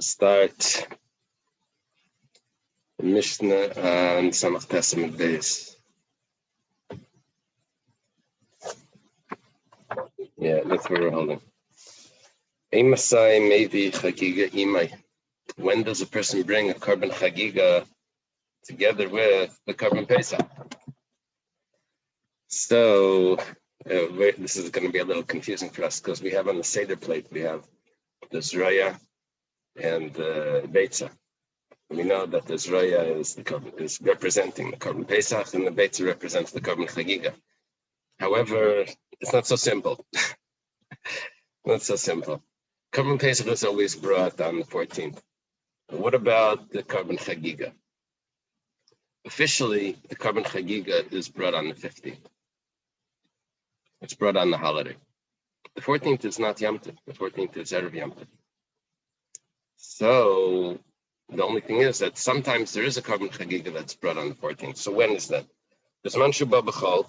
Start Mishnah and Samach Testament days. Yeah, that's where we're holding. Emasai maybe Chagiga Imai. When does a person bring a carbon Chagiga together with the carbon Pesach? So this is going to be a little confusing for us because we have on the Seder plate, we have the Zraya and the Beitza. We know that the Zraya is representing the carbon Pesach and the Beitza represents the carbon Chagiga. However, it's not so simple. Not so simple. Carbon Pesach is always brought on the 14th. But what about the carbon Chagiga? Officially, the carbon Chagiga is brought on the 15th. It's brought on the holiday. The 14th is not Yom Tov. The 14th is Erev Yom Tov. So the only thing is that sometimes there is a carbon Chagiga that's brought on the 14th. So when is that? There's Manshu Babachol.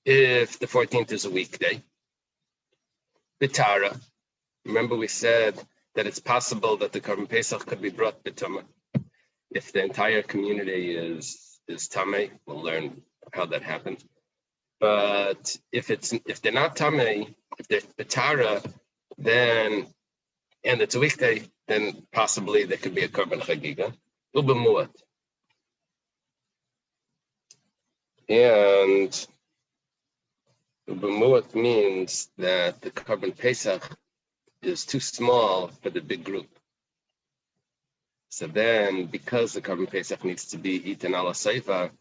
If the 14th is a weekday, B'tara. Remember we said that it's possible that the carbon Pesach could be brought B'tama. If the entire community is Tameh, we'll learn how that happens. But if they're not Tameh, if they're B'tara, then, and it's a weekday, then possibly there could be a carbon Chagiga. Ubemuat. And Ubemuat means that the carbon Pesach is too small for the big group. So then, because the carbon Pesach needs to be eaten ala seifa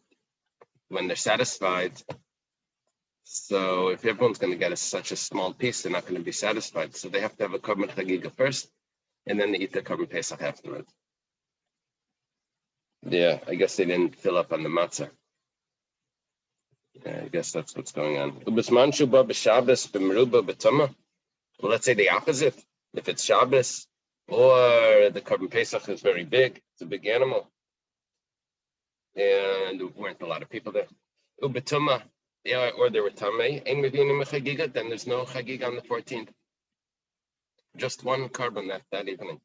when they're satisfied, so if everyone's going to get such a small piece, they're not going to be satisfied. So they have to have a carbon Chagiga first, and then they eat the carbon Pesach afterwards. Yeah, I guess they didn't fill up on the matzah. Yeah, I guess that's what's going on. Well, let's say the opposite. If it's Shabbos, or the carbon Pesach is very big, it's a big animal, and there weren't a lot of people there. Ubetuma, yeah, or there were Tamei, then there's no Chagiga on the 14th. Just one carbon that evening.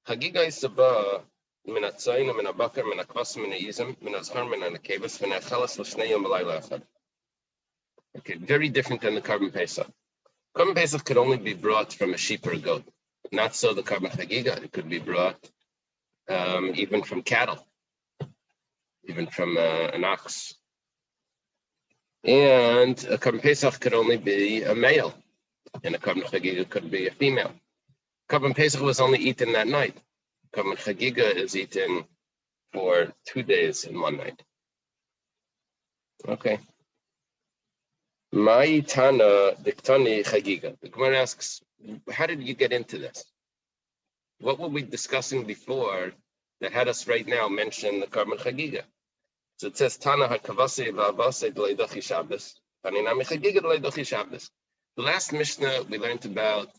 Chagiga is Sabah, min atzayin, min abakar, min akvas, min izim, min azhar, min anakevas, min achalas, l'shnei yom b'layla echad. Okay, very different than the carbon Pesach. Carbon Pesach could only be brought from a sheep or a goat. Not so the carbon Chagiga. It could be brought even from cattle, even from an ox. And a carbon Pesach could only be a male, and a carbon Chagiga could be a female. Carbon Pesach was only eaten that night. Carbon Chagiga is eaten for 2 days and 1 night. Okay. Mai Tana Diktani Chagiga. The Gemara asks, how did you get into this? What were we discussing before that had us right now mention the carbon Chagiga? So it says Tana HaKavase V'Avase D'Leidochi Shabbos. Paninami Chagiga D'Leidochi Shabbos. The last Mishnah we learned about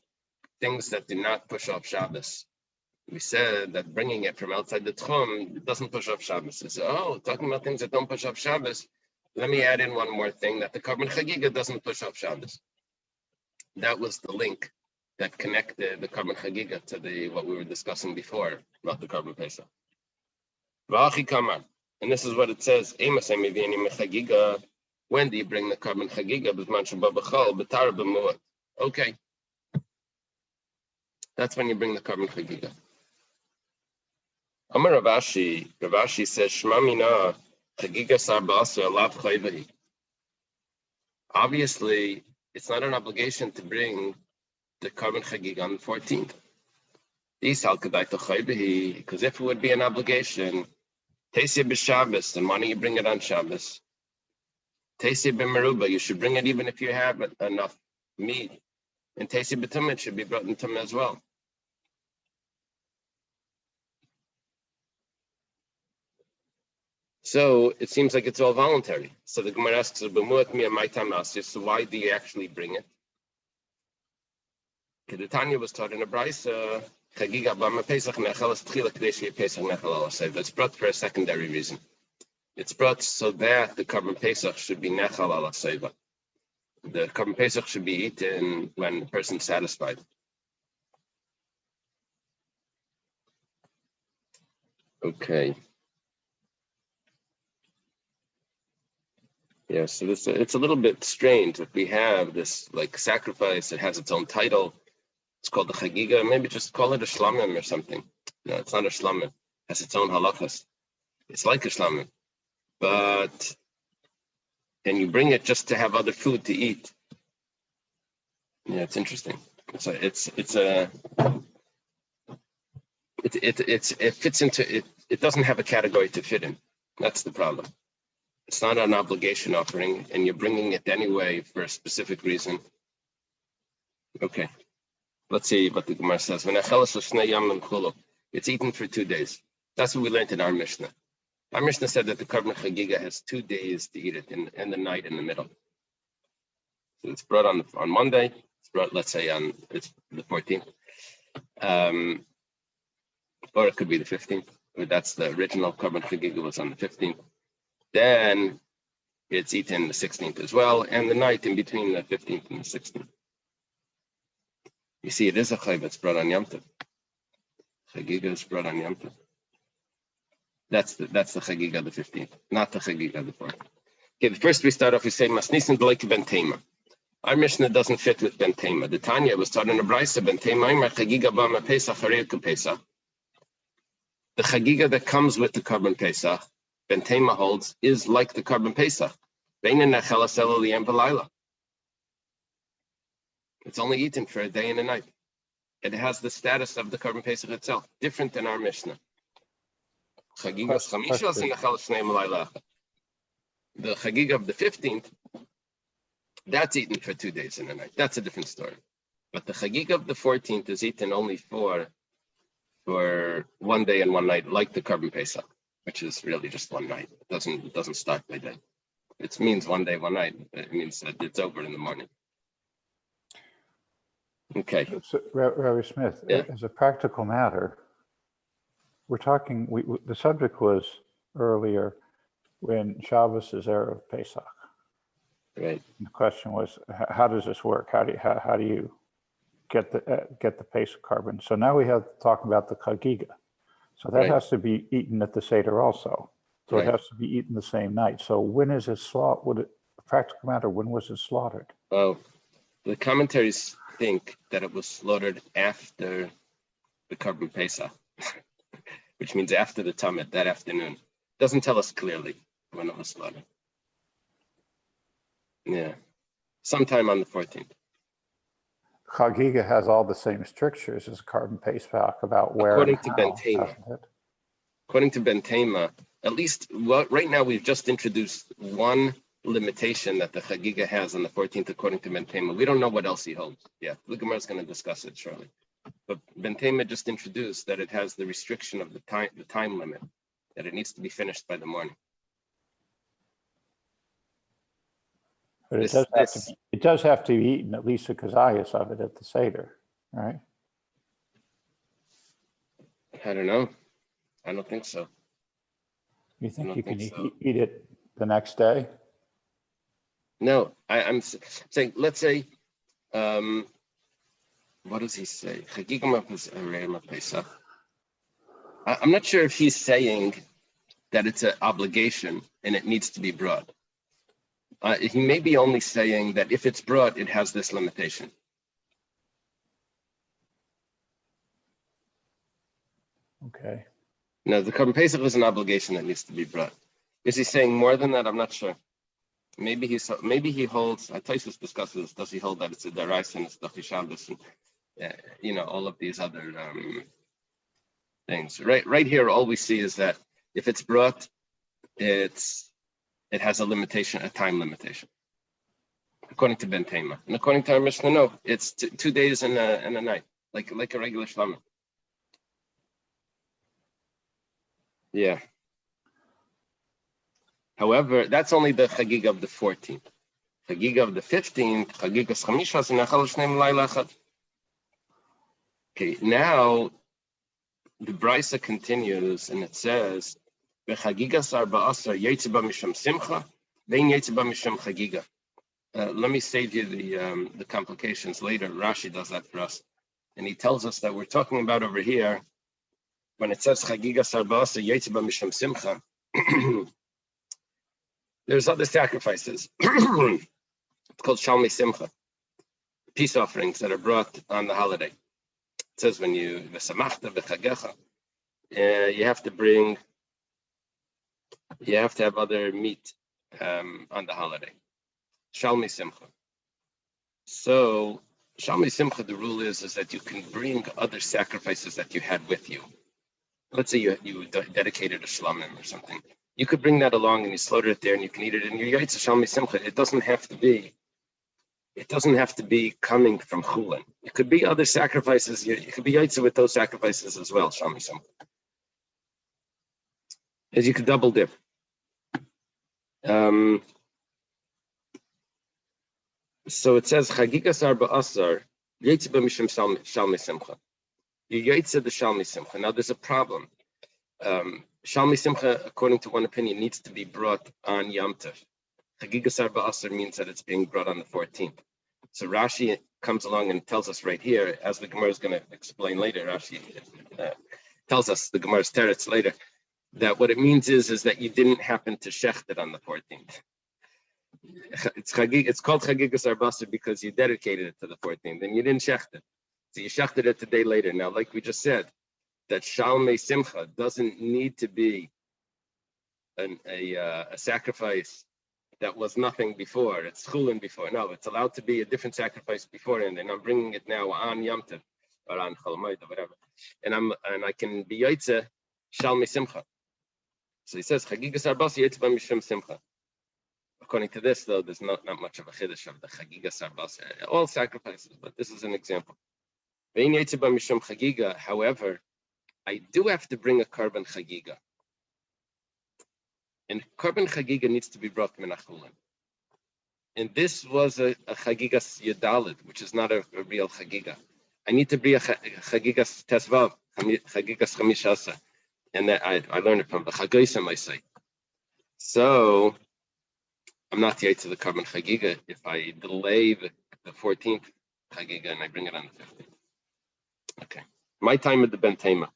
things that do not push off Shabbos. We said that bringing it from outside the Tchum doesn't push off Shabbos. It's talking about things that don't push off Shabbos. Let me add in one more thing, that the carbon Chagiga doesn't push off Shabbos. That was the link that connected the carbon Chagiga to what we were discussing before about the carbon Pesach. V'achi kamar, and this is what it says: when do you bring the carbon Chagiga? Okay, that's when you bring the carbon Chagiga. Amar Ravashi says, Shema mina Chagiga sarbasa alav chayvahi. Obviously, it's not an obligation to bring the carbon Chagiga on the 14th. Because if it would be an obligation, Teisya b'Shabbos, then why don't you bring it on Shabbos? Teisya b'Meruba, you should bring it even if you have enough meat. And Teisya b'Tumah, it should be brought in Tumah as well. So it seems like it's all voluntary. So the Gemara asks, so why do you actually bring it? The Tanya was taught in a brisa, it's brought for a secondary reason. It's brought so that the carbon Pesach should be nechal ala seva. The carbon Pesach should be eaten when the person's satisfied. Okay. Yeah, so it's a little bit strange that we have this like sacrifice. It has its own title. It's called the Chagiga. Maybe just call it a shlamim or something. No, it's not a shlamim. It has its own halachas. It's like a shlamim, but and you bring it just to have other food to eat. Yeah, it's interesting. It fits into it. It doesn't have a category to fit in. That's the problem. It's not an obligation offering, and you're bringing it anyway for a specific reason. Okay, let's see what the Gemara says. It's eaten for 2 days. That's what we learned in our Mishnah. Our Mishnah said that the Karban Chagiga has 2 days to eat it in the night in the middle. So it's brought on Monday. It's brought, let's say, it's the 14th. Or it could be the 15th. That's the original Karban Chagiga was on the 15th. Then it's eaten the 16th as well, and the night in between the 15th and the 16th. You see, it is a chayv. It's brought on Yom Tov. Chagiga is brought on Yom Tov. That's the Chagiga the 15th, not the Chagiga the 4th. Okay, first we start off, we say Masnisin B'leik Ben Tema. Our Mishnah doesn't fit with Ben Tema. The Tanya was taught in a Brisa, Ben Tema, Chagiga B'ma Pesach, Harei Pesach. The Chagiga that comes with the Karban Pesach, Ben Tema holds, is like the Karban Pesach. It's only eaten for a day and a night. It has the status of the Karban Pesach itself, different than our Mishnah. The Chagiga of the 15th, that's eaten for 2 days and a night. That's a different story. But the Chagiga of the 14th is eaten only for 1 day and 1 night, like the Karban Pesach, which is really just 1 night. It doesn't start by day. It means 1 day, 1 night. It means that it's over in the morning. Okay. So, Rabbi Smith, yeah. As a practical matter, we're talking, the subject was earlier when Shabbos is Erev Pesach. Right. And the question was, how does this work? How do you get the Pesach carbon? So now we have to talk about the Chagiga. So that has to be eaten at the Seder also. So it has to be eaten the same night. So when is it slaughtered? Practical matter, when was it slaughtered? Oh, the commentaries think that it was slaughtered after the Karban Pesach, which means after the Tamid, that afternoon. Doesn't tell us clearly when it was slaughtered. Yeah, sometime on the 14th. Chagiga has all the same strictures as Karban Pesach about where According and to how, Ben Tema. According to Ben Tema, at least right now we've just introduced one limitation that the Chagiga has on the 14th, according to Ben Tema. We don't know what else he holds. Yeah, the Gemara is going to discuss it shortly. But Ben Tema just introduced that it has the restriction of the time limit, that it needs to be finished by the morning. But it does have to be eaten, at least the kazayas of it at the Seder, right? I don't know. I don't think so. You think you can eat it the next day? No, I'm saying, let's say, what does he say? I'm not sure if he's saying that it's an obligation and it needs to be brought. He may be only saying that if it's brought, it has this limitation. Okay. No, the Karban Pesach is an obligation that needs to be brought. Is he saying more than that? I'm not sure. Maybe he holds. Taisus discusses. Does he hold that it's a deraisa and it's Dachi Shabbos and all of these other things? Right here, all we see is that if it's brought, it has a limitation, a time limitation, according to Ben Tema. And according to our Mishnah, no, it's 2 days and a night, like a regular shlamim. Yeah. However, that's only the Chagiga of the 14th. Chagiga of the 15th, Chagiga Schamisha, and Achal Shneim Laila Echad. Okay, now the Brisa continues and it says, "Bechagigas arba asar yetzi ba misham simcha, vein yetzi ba misham chagiga." Let me save you the complications later. Rashi does that for us, and he tells us that we're talking about over here when it says Chagigas Arba'asa Yotze Ba Mishum Simcha, there's other sacrifices. It's called Shalmei Simcha, peace offerings that are brought on the holiday. It says when you v'samachta v'chagecha, you have to have other meat on the holiday. Shalmei Simcha. So Shalmei Simcha, the rule is that you can bring other sacrifices that you had with you. Let's say you dedicated a shlamim or something. You could bring that along and you slaughter it there and you can eat it in your yaitza Shalmei Simcha. It doesn't have to be coming from chulin. It could be other sacrifices. You could be yaitza with those sacrifices as well, Shalmei Simcha. As you could double dip. So it says Chagigas Arba Asar Yotze Ba Mishum Shalmei Simcha. You yaitza the Shalmei Simcha. Now there's a problem. Shalmei Simcha, according to one opinion, needs to be brought on Yom Tov. Chagigas Arba Asar means that it's being brought on the 14th. So Rashi comes along and tells us right here, as the Gemara is going to explain later. Rashi tells us the Gemara's teretz later that what it means is that you didn't happen to shecht it on the 14th. It's called Chagigas Arba Asar because you dedicated it to the 14th and you didn't shecht it. So you shechted it a day later. Now, like we just said, that Shalmei Simcha doesn't need to be a sacrifice that was nothing before. It's chulin before. No, it's allowed to be a different sacrifice before, and I'm bringing it now on Yom Tov or on Chol Hamoed or whatever, and I can be yaitze Shalmei Simcha. So he says Chagigas Arba Asar Yotze Ba Mishum Simcha. According to this, though, there's not much of a chiddush of the Chagigas Arba Asar, all sacrifices, but this is an example. Vein Yotze Ba Mishum Chagiga, however, I do have to bring a carbon chagiga. And carbon chagiga needs to be brought min achulin. And this was a chagigas yadalid, which is not a real chagiga. I need to be a chagigas tesvav, chagigas chamishasa. And that I learned it from the chagoisem I say. So I'm not yet to the carbon chagiga if I delay the 14th chagiga and I bring it on the 15th. Okay. My time at the bentema.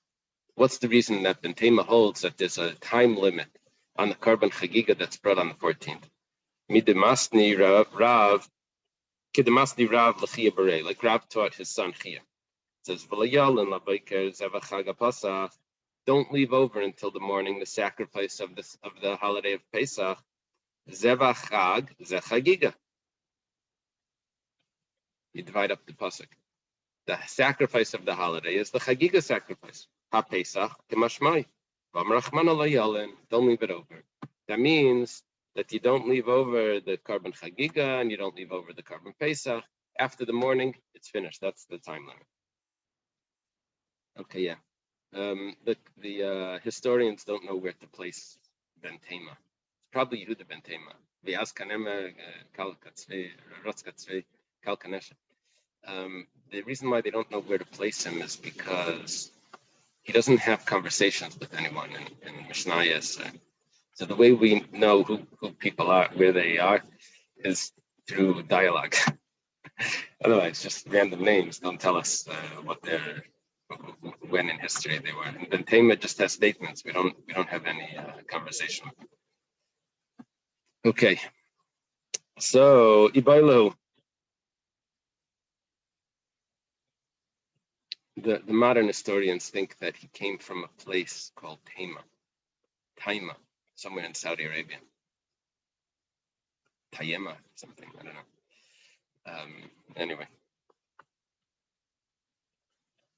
What's the reason that bentema holds that there's a time limit on the carbon chagiga that's brought on the 14th? Midemasni Rav, Kidemasni Rav l'chia b'rei, like Rav taught his son Chia. It says, V'layal and labayker zevach chag Pesach, don't leave over until the morning the sacrifice of the holiday of Pesach. Zevach chag ze chagiga. You divide up the pasuk. The sacrifice of the holiday is the chagiga sacrifice. Ha Pesach k'mashmai. V'amrachmana layalen. Don't leave it over. That means that you don't leave over the carbon chagiga and you don't leave over the carbon Pesach. After the morning, it's finished. That's the time limit. Okay, yeah. The historians don't know where to place bentema. It's probably Yehuda bentema. V'yaz kanema kal katzvei rotz katzvei kal kanesha. The reason why they don't know where to place him is because he doesn't have conversations with anyone in Mishnayos. So the way we know who people are, where they are, is through dialogue. Otherwise, just random names don't tell us when in history they were. And then Tema just has statements. We don't have any conversation. Okay. So Ibailu. The modern historians think that he came from a place called Taima, somewhere in Saudi Arabia. Tayema, something, I don't know. Anyway.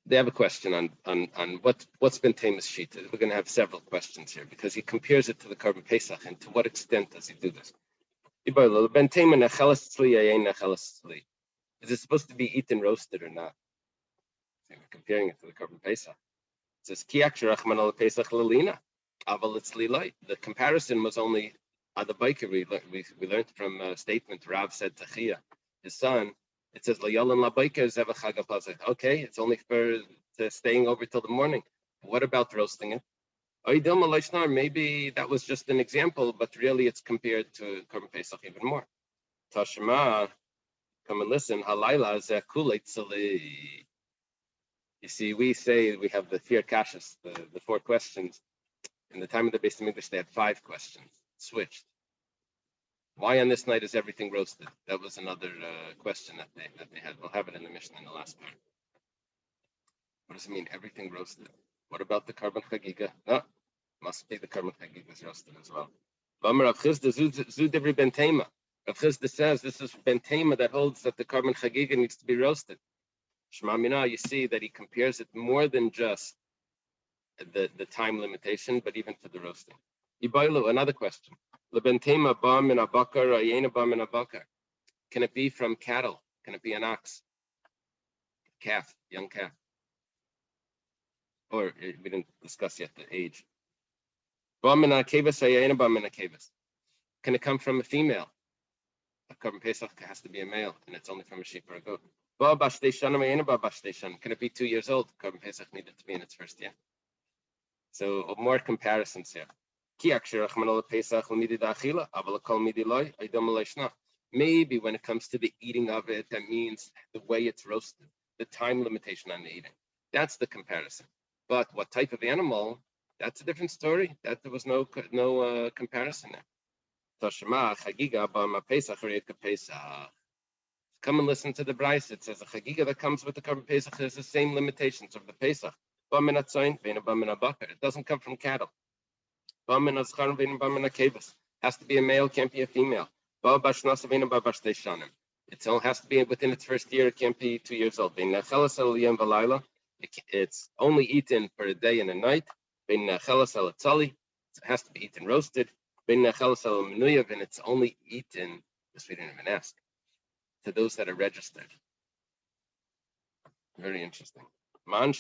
They have a question on what's been Taima's sheet. We're going to have several questions here because he compares it to the Carbon Pesach, and to what extent does he do this? Is it supposed to be eaten roasted or not? We're comparing it to the Carbon Pesach. It says, Ki Rachman al Pesach Lalina, Aval it's Lilai. The comparison was only the biker. We learned from a statement Rav said to Chia, his son. It says Layalan la biker zevach chag Pesach. Okay, it's only for staying over till the morning. What about roasting it? Maybe that was just an example, but really it's compared to Carbon Pesach even more. Tashma, come and listen. Halayla zekulei tzali. You see, we say we have the Fir Kashas, the 4 questions. In the time of the Beis Hamikdash, they had 5 questions, switched. Why on this night is everything roasted? That was another question that they had. We'll have it in the Mishnah in the last part. What does it mean, everything roasted? What about the Karban Chagiga? No, must be the Karban Chagiga is roasted as well. Rav Chisda Ben Tema. Rav Chisda says this is Ben Tema that holds that the Karban Chagiga needs to be roasted. Shema Mina, you see that he compares it more than just the time limitation, but even to the roasting. Ibailu, another question. Leben Tema ba min abakar, ayena ba min abakar. Can it be from cattle? Can it be an ox? Calf, young calf. Or we didn't discuss yet the age. Can it come from a female? A Korban Pesach has to be a male, and it's only from a sheep or a goat. Can it be 2 years old? Korban Pesach needed to be in its first year. So more comparisons here. Maybe when it comes to the eating of it, that means the way it's roasted, the time limitation on the eating. That's the comparison. But what type of animal? That's a different story. That there was no comparison there. Come and listen to the Bryce. It says a chagiga that comes with the Korban Pesach has the same limitations of the Pesach. It doesn't come from cattle. Has to be a male, can't be a female. It all has to be within its first year. It can't be 2 years old. It's only eaten for a day and a night. It has to be eaten roasted. And it's only eaten, this we didn't even ask, to those that are registered. Very interesting. Who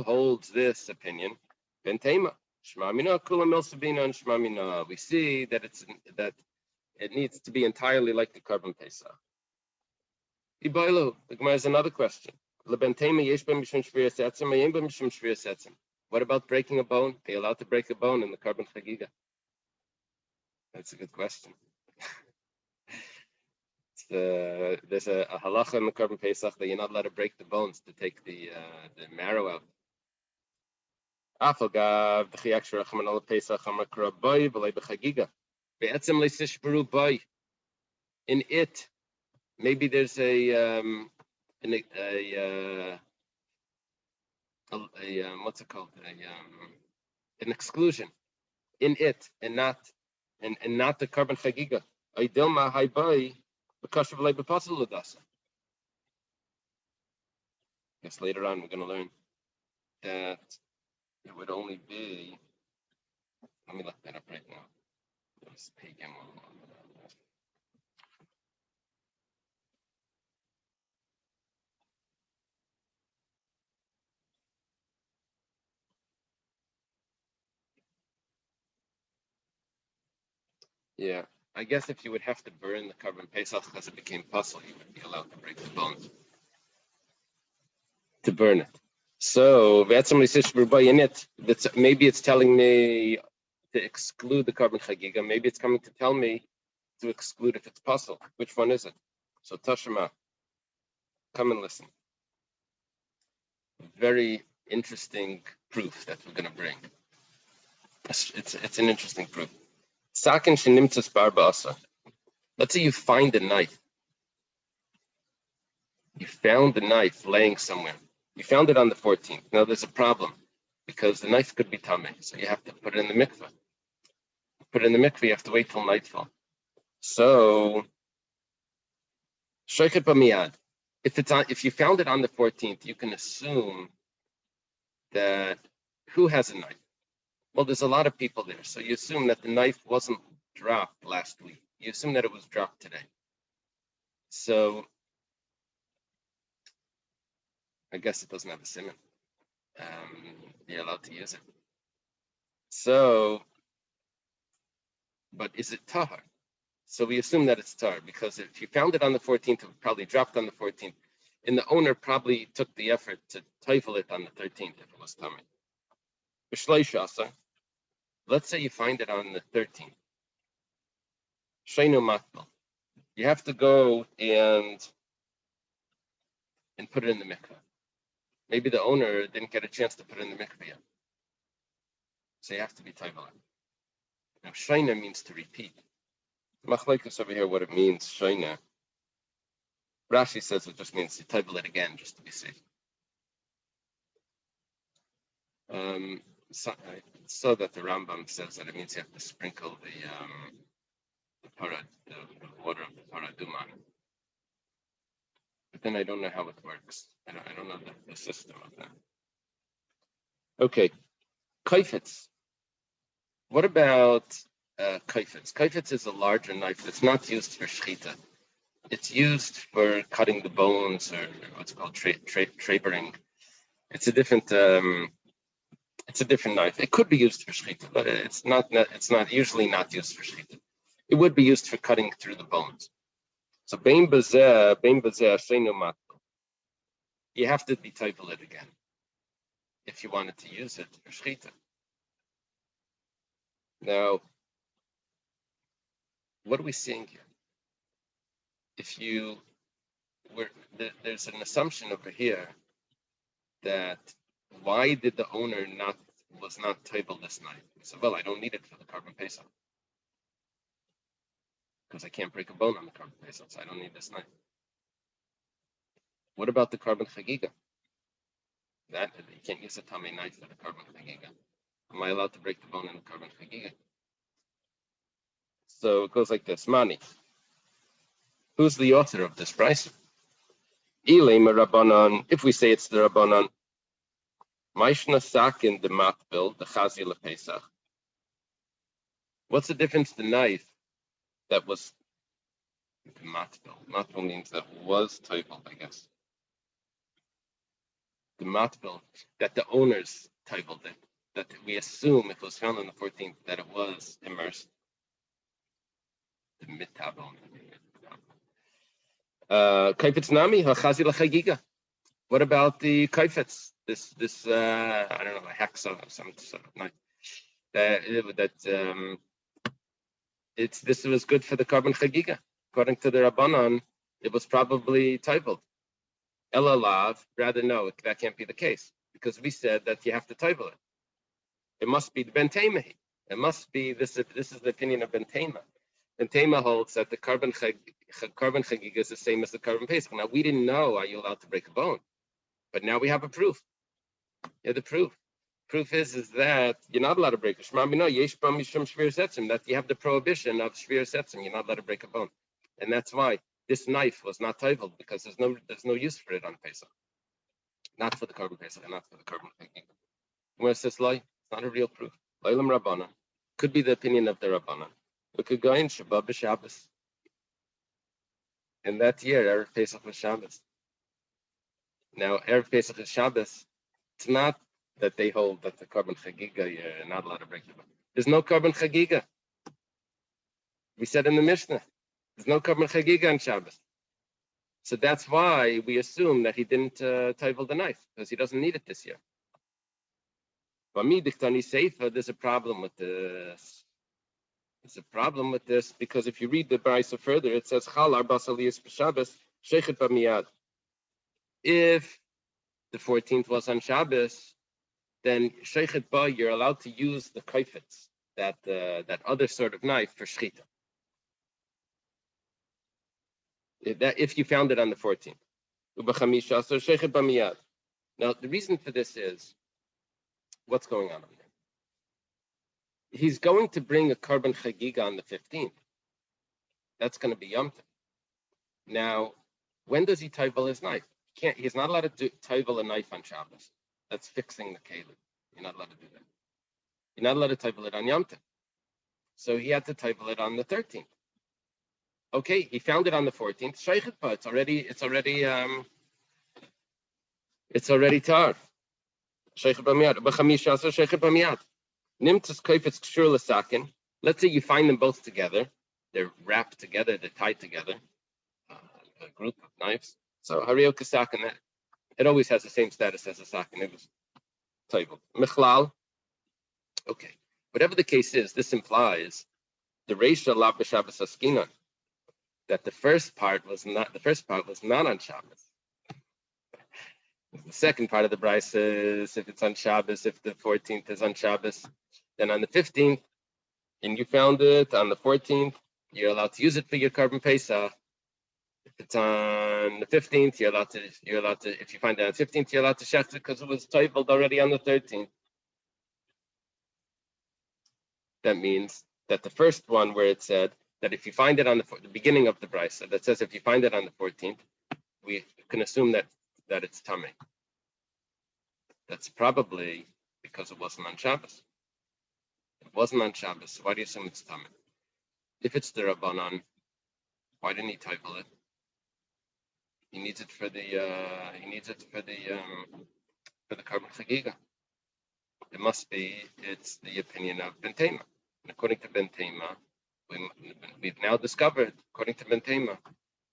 holds this opinion? Bentema. We see that it needs to be entirely like the Korban Pesach. The Gemara has another question. What about breaking a bone? Are you allowed to break a bone in the Korban Chagiga? That's a good question. There's a halacha in the Korban Pesach that you're not allowed to break the bones to take the marrow out. In it, maybe there's what's it called? An exclusion in it, and not the Korban Chagiga. Guess later on we're going to learn that it would only be. Let me look that up right now. Yeah, I guess if you would have to burn the Korban Pesach because it became puzzle, you would be allowed to break the bones to burn it. So in it, maybe it's telling me to exclude the Korban Chagiga. Maybe it's coming to tell me to exclude if it's puzzle. Which one is it? So Tashima, come and listen. Very interesting proof that we're going to bring. It's an interesting proof. Let's say you find a knife. You found the knife laying somewhere. You found it on the 14th. Now there's a problem because the knife could be tameh, so you have to put it in the mikveh. Put it in the mikveh, you have to wait till nightfall. So, shoichet b'miyad. If you found it on the 14th, you can assume that who has a knife? Well, there's a lot of people there, so you assume that the knife wasn't dropped last week. You assume that it was dropped today. So, I guess it doesn't have a simon. You're allowed to use it. So, but is it tahar? So we assume that it's tahar because if you found it on the 14th, it probably dropped on the 14th, and the owner probably took the effort to teifel it on the 13th if it was tameh. Let's say you find it on the 13th. Sheinu makbel. You have to go and put it in the mikveh. Maybe the owner didn't get a chance to put in the mikveh yet. So you have to be taival. Now, shaina means to repeat. Machlekes over here, what it means, shaina. Rashi says it just means to taival it again, just to be safe. So that the Rambam says that it means you have to sprinkle the water of the paraduman. But then I don't know how it works. I don't know the system of that. Okay, kaifetz. What about kaifetz? Kaifetz is a larger knife. It's not used for shechita. It's used for cutting the bones, or what's called trabering. It's a different knife. It could be used for shechita, but it's not usually not used for shechita. It would be used for cutting through the bones. So bein bazeh sheinu matol. You have to be taival it again if you wanted to use it for shechita. Now, what are we seeing here? There's an assumption over here that why did the owner was not taival this knife? He said, well, I don't need it for the carbon pesach because I can't break a bone on the carbon pesach, so I don't need this knife. What about the carbon chagiga? That you can't use a tame knife for the carbon chagiga. Am I allowed to break the bone in the carbon chagiga? So it goes like this: Mani. Who's the author of this price? If we say it's the Rabbanan, Maishna Sakin the matbil, the Chazi Pesach. What's the difference? The knife that was the matbil. Matbil means that was taival, I guess. The matbil that the owners taivaled it, that we assume if it was found on the 14th that it was immersed. The mitabel. Kaifetz nami hachazi lachagiga. What about the kaifetz? This I don't know, a hex of some sort of knife. This was good for the carbon chagiga. According to the Rabbanan, it was probably taivaled. Elalav, rather no, that can't be the case because we said that you have to taival it. It must be the bentemahi. It must be this is the opinion of bentema. Bentema holds that the carbon chagiga is the same as the carbon pesach. Now we didn't know, are you allowed to break a bone? But now we have a proof. Yeah, the proof. Proof is that you're not allowed to break a shmami. No, that you have the prohibition of shvir setzim. You're not allowed to break a bone, and that's why this knife was not taival because there's no use for it on Pesach, not for the carbon Pesach and not for the carbon chagiga. Where it says lie, it's not a real proof. Leilam Rabbanan could be the opinion of the Rabbanan. We could go in Shabbat b'Shabbos, and that year Erev Pesach was Shabbos. Now Erev Pesach is Shabbos. It's not that they hold that the carbon chagiga you're not allowed to break the bone. There's no carbon chagiga. We said in the Mishnah, there's no carbon chagiga on Shabbos. So that's why we assume that he didn't taival the knife because he doesn't need it this year. But me, Diktani Seifa, there's a problem with this. There's a problem with this because if you read the Brisa further, it says Chalar Basaliyas b'Shabbos Sheichet B'Miyad. If the 14th was on Shabbos, then Sheichet Ba, you're allowed to use the kaifetz, that other sort of knife for shechita. If you found it on the 14th. Now, the reason for this is, what's going on here? He's going to bring a carbon chagiga on the 15th. That's going to be Yom Tov. Now, when does he taival his knife? He's not allowed to taival a knife on Shabbos. That's fixing the keli. You're not allowed to do that. You're not allowed to taival it on Yom Tov. So he had to taival it on the 13th. Okay, he found it on the 14th. Sheichet pa, it's already tar. Sheichet b'miyad. B'chamisha aser sheichet b'miyad. Nimtzas kaifetz kshur l'sakin. Let's say you find them both together. They're wrapped together. They're tied together. A group of knives. So hariyo kasakin. It always has the same status as a sakin. It was taival. Michlal. Okay. Whatever the case is, this implies the reisha lav b'Shabbos askinan. That the first part was not on Shabbos. The second part of the Bryce is if it's on Shabbos, if the 14th is on Shabbos, then on the 15th, and you found it on the 14th, you're allowed to use it for your carbon Pesach. If it's on the 15th, you're allowed to, if you find it on the 15th, you're allowed to shecht it because it was toiveled already on the 13th. That means that the first one where it said that if you find it on the beginning of the Bryce, that says if you find it on the 14th, we can assume that it's tummy. That's probably because it wasn't on Shabbos. It wasn't on Shabbos. So why do you assume it's tummy? If it's the Rabbanan, why didn't he title it? He needs it for the carbon chagiga. It must be it's the opinion of Ben Tema. And according to Ben Tema, we've now discovered, according to Ben Tema,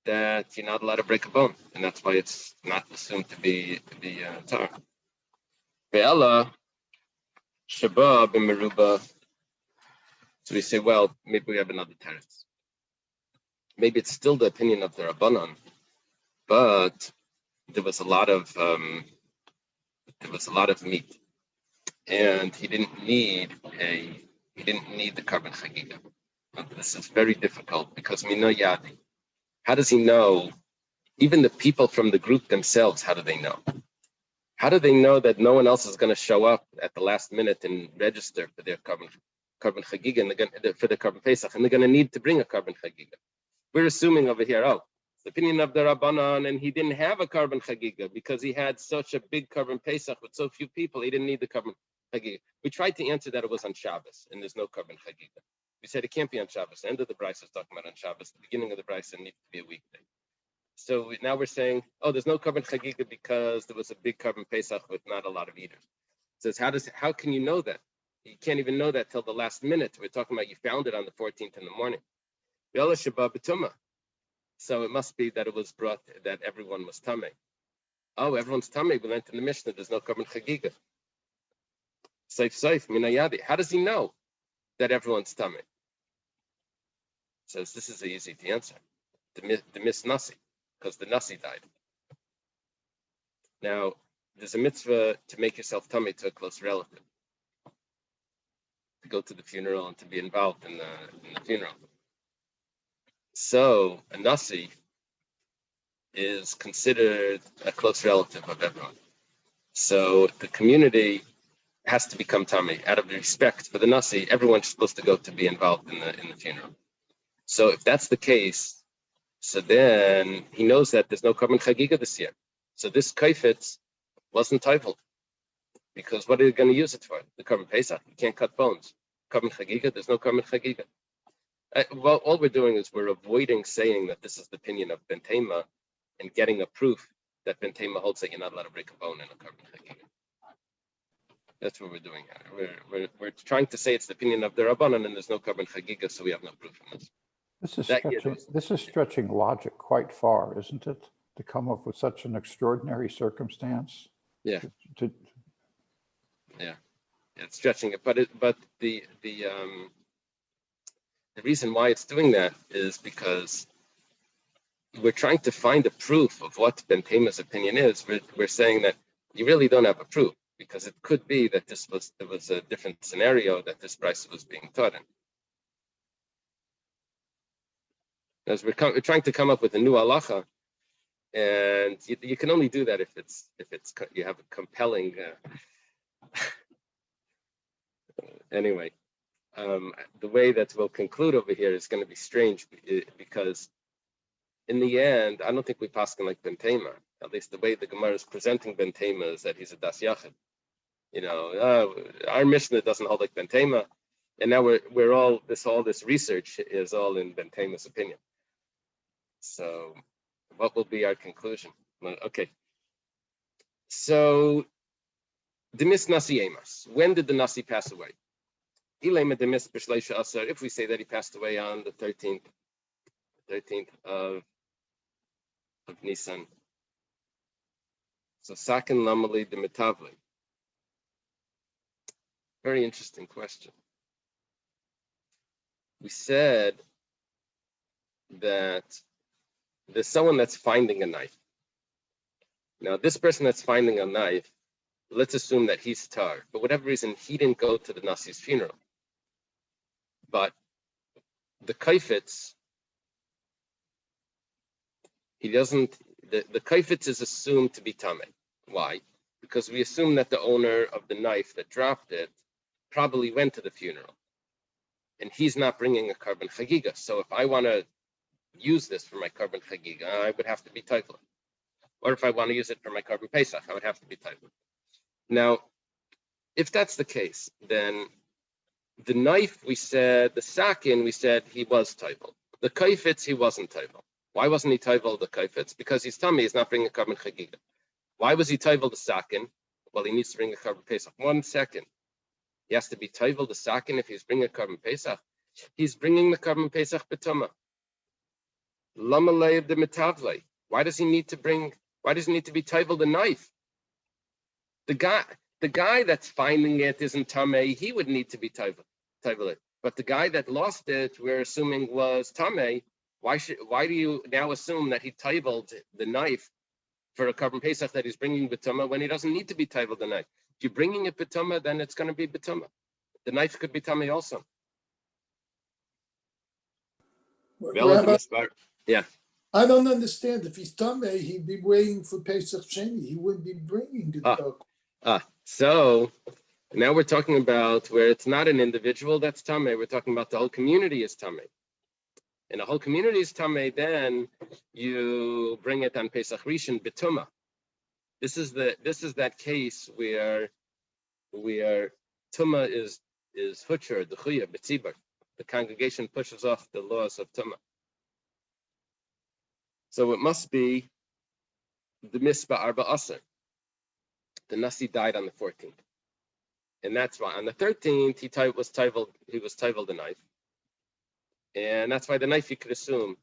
that you're not allowed to break a bone, and that's why it's not assumed to be tar. Ve'ela shaba b'meruba. So we say, well, maybe we have another teretz. Maybe it's still the opinion of the Rabbanan, but there was a lot of meat, and he didn't need the carbon chagiga. This is very difficult because mino yadi. How does he know? Even the people from the group themselves, how do they know? How do they know that no one else is going to show up at the last minute and register for their carbon chagiga and for the carbon pesach, and they're going to need to bring a carbon chagiga? We're assuming over here, the opinion of the Rabbanan, and he didn't have a carbon chagiga because he had such a big carbon pesach with so few people, he didn't need the carbon chagiga. We tried to answer that it was on Shabbos and there's no carbon chagiga. We said it can't be on Shabbos. The end of the Bryce is talking about on Shabbos. The beginning of the Bryce needs to be a weekday. So now we're saying, there's no carbon chagiga because there was a big carbon pesach with not a lot of eaters. It says, how can you know that? You can't even know that till the last minute. We're talking about you found it on the 14th in the morning. So it must be that it was brought that everyone was tamei. Everyone's tamei. We learned in the Mishnah there's no carbon chagiga. Saif minayadi. How does he know that everyone's tamei? Says this is easy to answer. The miss nasi, because the nasi died. Now there's a mitzvah to make yourself tamei to a close relative, to go to the funeral and to be involved in the funeral. So a nasi is considered a close relative of everyone. So the community has to become tamei out of respect for the nasi. Everyone's supposed to go to be involved in the funeral. So if that's the case, so then he knows that there's no carbon chagiga this year. So this kaifetz wasn't titled because what are you going to use it for? The carbon pesach. You can't cut bones. Carbon chagiga. There's no carbon chagiga. Well, all we're doing is we're avoiding saying that this is the opinion of Ben Tema and getting a proof that Ben Tema holds that you're not allowed to break a bone in a carbon chagiga. That's what we're doing here. We're trying to say it's the opinion of the Rabbanan and there's no carbon chagiga, so we have no proof in this. This is stretching logic quite far, isn't it? To come up with such an extraordinary circumstance. Yeah. Yeah, it's stretching it, but the reason why it's doing that is because we're trying to find a proof of what Ben Tema's opinion is. We're saying that you really don't have a proof because it could be that there was a different scenario that this price was being taught in. As we're trying to come up with a new halacha, and you can only do that if it's you have a compelling. Anyway, the way that we'll conclude over here is going to be strange because in the end, I don't think we paskin like Ben Tema. At least the way the Gemara is presenting Ben Tema is that he's a das yachid. Our Mishnah doesn't hold like Ben Tema, and now we're all this research is all in Ben Tema's opinion. So, what will be our conclusion? Okay. So, Demis Nasi Emas. When did the Nasi pass away? If we say that he passed away on the 13th of Nisan. So Sakin Lamali de Metavli. Very interesting question. We said that there's someone that's finding a knife. Now, this person that's finding a knife, let's assume that he's tar. For whatever reason, he didn't go to the Nasi's funeral. But the kaifetz, he doesn't, the kaifetz is assumed to be tameh. Why? Because we assume that the owner of the knife that dropped it probably went to the funeral. And he's not bringing a carbon chagiga. So if I want to use this for my carbon chagiga, I would have to be tifled. Or if I want to use it for my carbon pesach, I would have to be tifled. Now, if that's the case, then the knife, we said, the sakin, we said he was tifled. The kaifetz, he wasn't tifled. Why wasn't he tifled the kaifetz? Because he's tummy, he's not bringing a carbon chagiga. Why was he tifled the sakin? Well, he needs to bring a carbon pesach. 1 second. He has to be tifled the sakin if he's bringing a carbon pesach. He's bringing the carbon pesach betuma. Lama leiv de metavle. Why does he need to be tifled the knife? The guy that's finding it isn't tameh. He would need to be tifled it. But the guy that lost it, we're assuming was tameh. Why do you now assume that he tifled the knife for a carbon pesach that he's bringing betuma when he doesn't need to be tifled the knife? If you're bringing it betuma, then it's going to be betuma. The knife could be tameh also. Rabbi, Yeah. I don't understand. If he's tameh, he'd be waiting for Pesach Sheni. He wouldn't be bringing the So now we're talking about where it's not an individual that's tameh. We're talking about the whole community is tameh. And the whole community is tameh, then you bring it on Pesach Rishon betuma. This is that case where tuma is hutcher, the chuya, betzibar. The congregation pushes off the laws of tuma. So it must be the mispa arba aser. The Nasi died on the 14th. And that's why on the 13th he was tivled the knife. And that's why the knife you could assume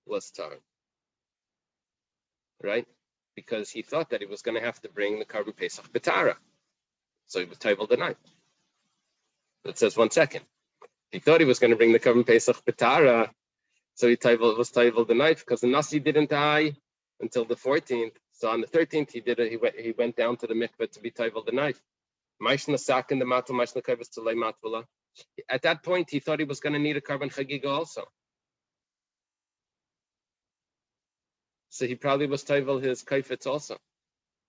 was tar. Right? Because he thought that he was going to have to bring the carbon pesach betara. So he was tivled the knife. It says 1 second. He thought he was going to bring the carbon pesach betara. So he was tivled the knife because the Nasi didn't die until the 14th. So on the 13th he went down to the mikveh to be tivled the knife. At that point, he thought he was going to need a carbon chagiga also. So he probably was tivled his kaifetz also.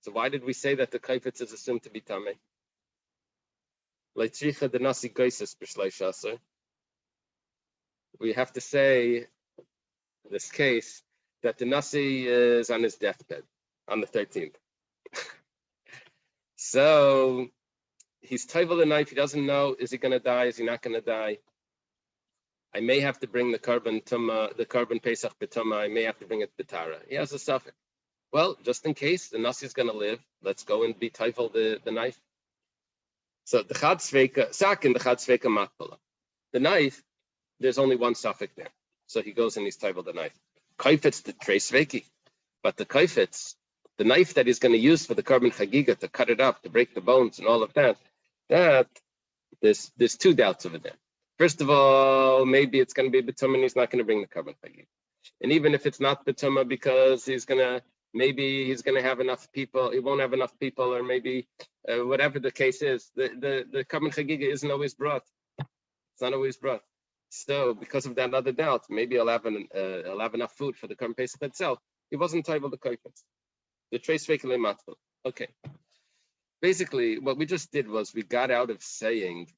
So why did we say that the kaifetz is assumed to be tameh? We have to say, in this case, that the Nasi is on his deathbed on the 13th. So he's tivled the knife. He doesn't know, is he going to die? Is he not going to die? I may have to bring the carbon pesach betuma. I may have to bring it betara. He has a suffix. Well, just in case the Nasi is going to live, let's go and be tivled the knife. So the chad sveika sakin, the chad sveika matpala. The knife, there's only one suffix there. So he goes and he's tivled the knife. Kaifetz the trei sveiki. But the kaifetz, the knife that he's going to use for the carbon chagiga to cut it up, to break the bones and all of that, there's 2 doubts over there. First of all, maybe it's going to be betuma and he's not going to bring the carbon chagiga. And even if it's not betuma, because maybe he's going to have enough people, he won't have enough people, or maybe whatever the case is, the carbon chagiga isn't always brought. It's not always brought. So because of that other doubt, maybe I'll have enough food for the carbon pesach itself. He wasn't able to kaifetz. The trace vehicle matful. Okay. Basically, what we just did was we got out of saying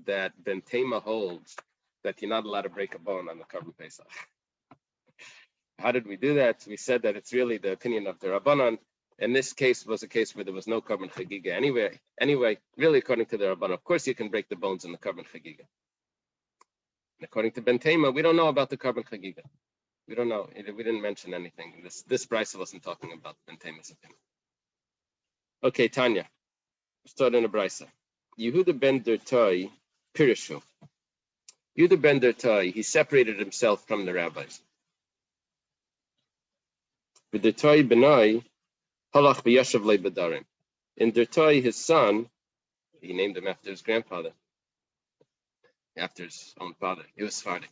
that Ben Tema holds that you're not allowed to break a bone on the carbon pesach. How did we do that? We said that it's really the opinion of the Rabbanan. And this case was a case where there was no carbon chagiga anyway, really according to the Rabbanan. Of course, you can break the bones in the carbon chagiga. And according to Ben Tema, we don't know about the carbon chagiga. We don't know. We didn't mention anything. This Bryce wasn't talking about Ben Tema's opinion. Okay, Tanya. Start in a Bryce. Yehuda ben Dertai, Pirishu. Yehuda ben Dertai, he separated himself from the rabbis. With Dertai benai, halach b'yashav le'bedarim. In Dertai, his son, he named him after his grandfather, after his own father. He was Sephardi.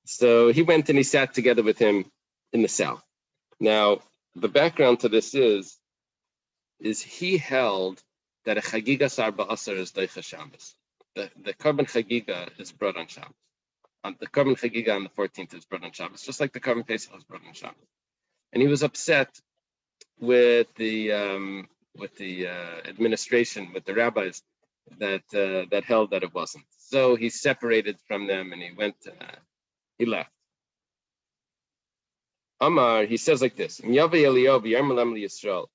So he went and he sat together with him in the cell. Now, the background to this is he held that a chagiga sarba asar is doicha Shabbos. The korban chagiga is brought on Shabbos. The korban chagiga on the 14th is brought on Shabbos, just like the korban Pesach is brought on Shabbos. And he was upset with the administration, with the rabbis that held that it wasn't. So he separated from them and he left. Amar, he says like this: If Eliyahu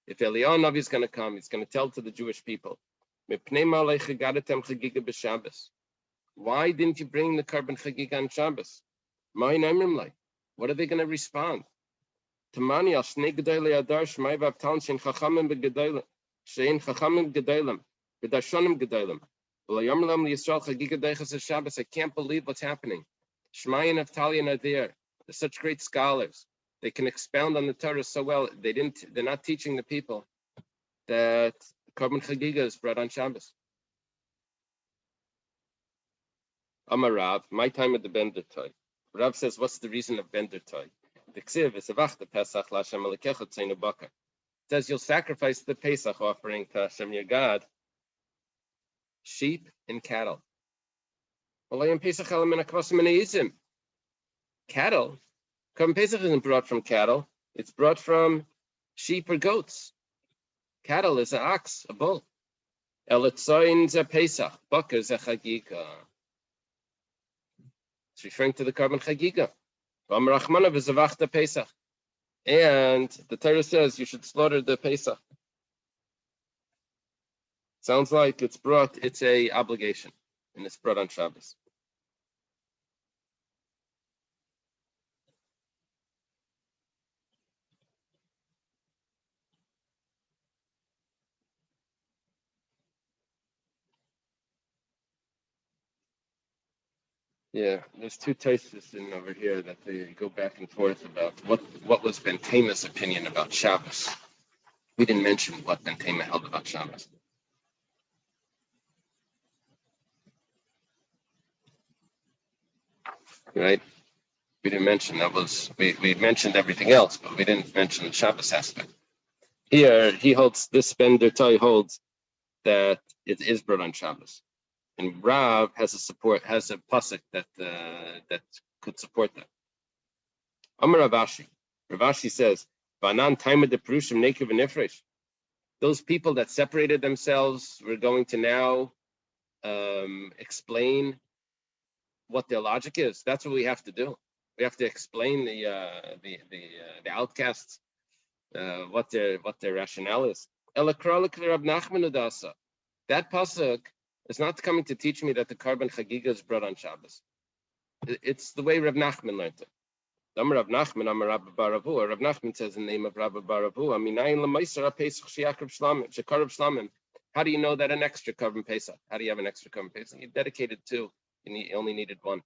Navi is going to come, he's going to tell to the Jewish people, why didn't you bring the korban chagiga on Shabbos? What are they going to respond? Tamani al shnei gedolei adar shmai v'avtal shein chachamim gedolim v'darshonim gedolim v'layom lam liyisrael chagiga deichas Shabbos. I can't believe what's happening. Shmai and Avtalion are there. They're such great scholars. They can expound on the Torah so well. They're not teaching the people that korban chagiga is brought on Shabbos. Amar Rav, my time at the Bender Toy. Rav says, what's the reason of Bender Toy? The ksiv is avachta Pesach l'Hashem Elokecha tzenu bakar. It says you'll sacrifice the Pesach offering to Hashem your God, sheep and cattle. Cattle. Korban Pesach isn't brought from cattle; it's brought from sheep or goats. Cattle is an ox, a bull. Eletzoin ze Pesach, bakar ze chagiga. It's referring to the korban chagiga. And the Torah says you should slaughter the Pesach. Sounds like it's a obligation, and it's brought on Shabbos. Yeah, there's two tastes in over here that they go back and forth about what was Ben Tama's opinion about Shabbos. We didn't mention what Ben Tama held about Shabbos. Right? We didn't mention we mentioned everything else, but we didn't mention the Shabbos aspect. Here he holds, this Bender Toy holds that it is brought on Shabbos. And Rav has a pasuk that could support that. Amar Ravashi. Ravashi says, "Vanan taima de perushim nekev v'nifresh." Those people that separated themselves, we're going to now explain what their logic is. That's what we have to do. We have to explain the outcasts what their rationale is. That pasuk is not coming to teach me that the korban chagiga is brought on Shabbos. It's the way Rav Nachman learned it. Amar Rav Nachman, Amar Rabbi Baravu. Rav Nachman says in the name of Rabbi Baravu, how do you know that an extra korban Pesach? How do you have an extra korban Pesach? You dedicated two, you only needed one.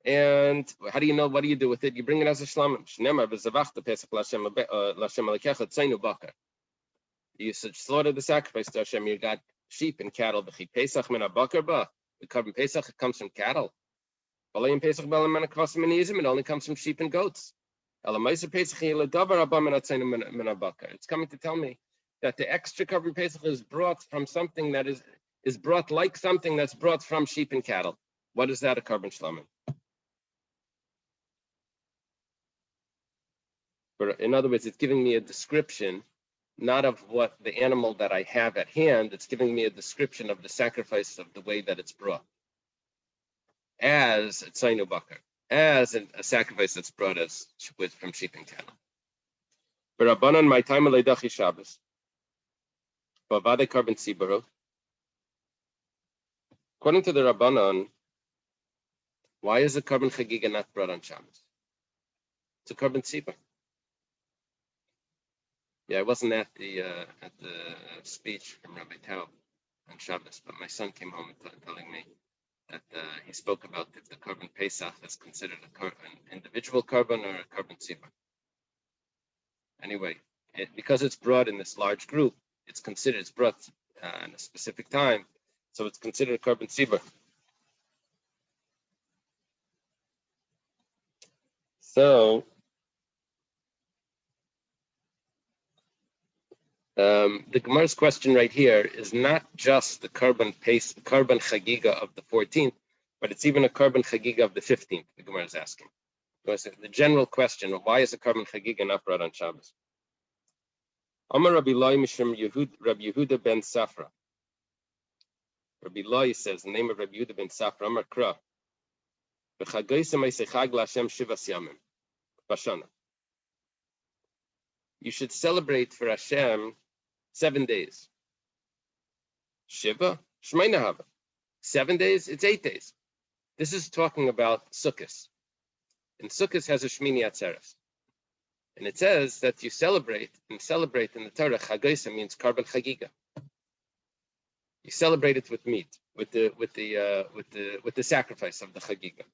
And how do you know? What do you do with it? You bring it as a shlamim. You should slaughter the sacrifice to Hashem your God. Sheep and cattle. The korban Pesach comes from cattle. It only comes from sheep and goats. It's coming to tell me that the extra korban Pesach is brought from something that is brought like something that's brought from sheep and cattle. What is that? A korban shlamim. But in other words, it's giving me a description, not of what the animal that I have at hand. It's giving me a description of the sacrifice of the way that it's brought, as a tzainu bakar, as a sacrifice that's brought from sheep and cattle. But Rabbanan, my time aleidachi Shabbos, bavade korban tziburo. According to the Rabbanan, why is the korban chagiga not brought on Shabbos? It's a korban tzibur. Yeah, I wasn't at the speech from Rabbi Taub on Shabbos, but my son came home telling me that he spoke about if the korban Pesach is considered an individual korban or a korban tzibur. Anyway, because it's brought in this large group, it's brought in a specific time, so it's considered a korban tzibur. So The Gemara's question right here is not just the Karban Chagiga of the 14th, but it's even a Karban Chagiga of the 15th. The Gemara is asking. The general question of why is a Karban Chagiga not brought on Shabbos? Amar Rabbi Loi Mishum Rabbi Yehuda ben Safra. Rabbi Loi says the name of Rabbi Yehuda ben Safra. Amar Kra. You should celebrate for Hashem 7 days. Shiva, Shmeina Hava. 7 days, it's 8 days. This is talking about Sukkot. And Sukkot has a Shmini Atzeres. And it says that you celebrate in the Torah. Chagoisa means Karban Chagiga. You celebrate it with meat, with the sacrifice of the Chagiga.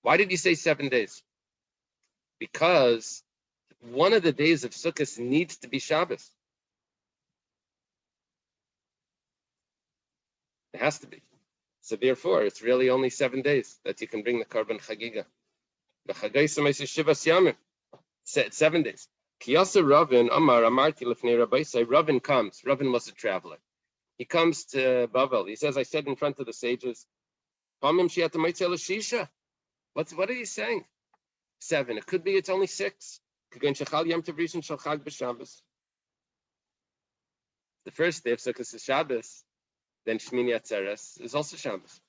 Why did you say 7 days? Because one of the days of Sukkot needs to be Shabbos. It has to be. So therefore, it's really only 7 days that you can bring the Karban Chagiga. The Chagaisa Shiva Yamim. 7 days. Kiyasa Ravin Amar Amarti Lefnei Rabbi. Ravin comes. Ravin was a traveler. He comes to Bavel. He says, I said in front of the sages, what are you saying? 7. It could be it's only 6. The first day of Sukkot is Shabbos. Then Shmini Atzeres is also Shabbos.